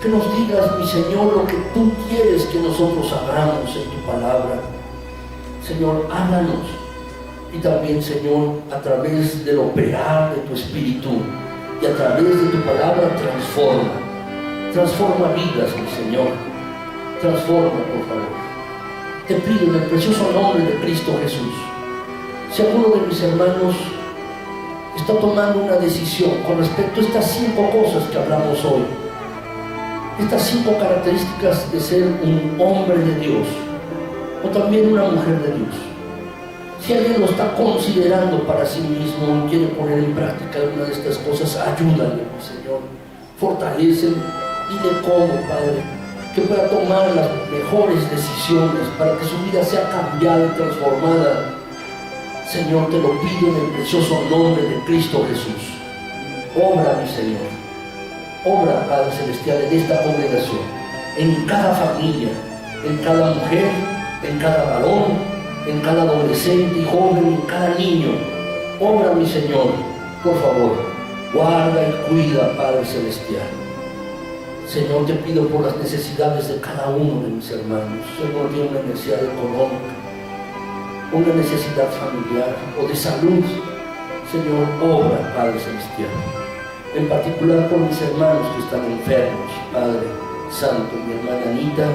Que nos digas, mi Señor, lo que tú quieres que nosotros hagamos en tu palabra. Señor, háblanos. Y también, Señor, a través del operar de tu Espíritu y a través de tu palabra, transforma vidas, mi Señor. Transforma, por favor. Te pido en el precioso nombre de Cristo Jesús, si alguno de mis hermanos está tomando una decisión con respecto a estas 5 cosas que hablamos hoy, estas 5 características de ser un hombre de Dios o también una mujer de Dios. Si alguien lo está considerando para sí mismo y quiere poner en práctica alguna de estas cosas, ayúdale, Señor. Fortalécele, dile cómo, Padre, que pueda tomar las mejores decisiones para que su vida sea cambiada y transformada. Señor, te lo pido en el precioso nombre de Cristo Jesús. Obra, mi Señor. Obra, Padre Celestial, en esta congregación, en cada familia, en cada mujer, en cada varón, en cada adolescente y joven, en cada niño. Obra, mi Señor, por favor, guarda y cuida, Padre Celestial. Señor, te pido por las necesidades de cada uno de mis hermanos. Señor, tiene una necesidad económica, una necesidad familiar o de salud. Señor, obra, Padre Celestial. En particular por mis hermanos que están enfermos, Padre Santo, mi hermana Anita,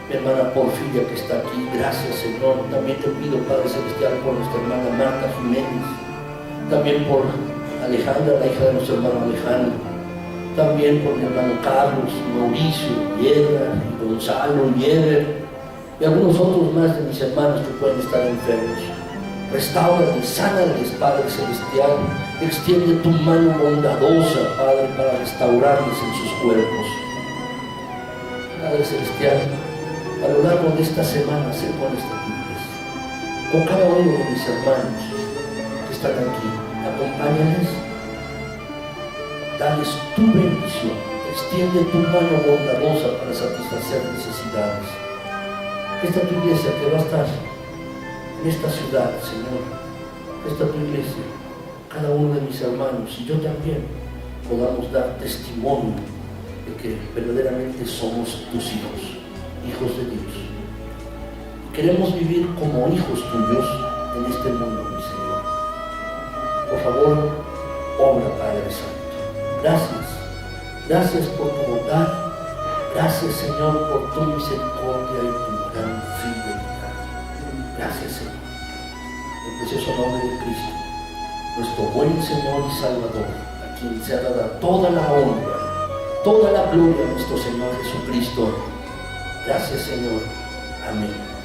mi hermana Porfiria que está aquí, gracias, Señor. También te pido, Padre Celestial, por nuestra hermana Marta Jiménez, también por Alejandra, la hija de nuestro hermano Alejandro, también por mi hermano Carlos, Mauricio, Hiedra, Gonzalo, Yeder, y algunos otros más de mis hermanos que pueden estar enfermos. Restáurales, sánales, Padre Celestial. Extiende tu mano bondadosa, Padre, para restaurarles en sus cuerpos. Padre Celestial, a lo largo de esta semana sé cuáles te cumples. Con cada uno de mis hermanos que están aquí, acompáñales, dales tu bendición, extiende tu mano bondadosa para satisfacer necesidades. Esta tu iglesia que va a estar en esta ciudad, Señor, esta tu iglesia, cada uno de mis hermanos y yo también podamos dar testimonio de que verdaderamente somos tus hijos, hijos de Dios. Queremos vivir como hijos tuyos en este mundo, mi Señor. Por favor, obra, Padre Santo. Gracias por tu bondad. Gracias, Señor, por tu misericordia y tu gran fidelidad. Gracias, Señor. En el precioso nombre de Cristo, nuestro buen Señor y Salvador, a quien se ha dado toda la honra, toda la gloria a nuestro Señor Jesucristo. Gracias, Señor. Amén.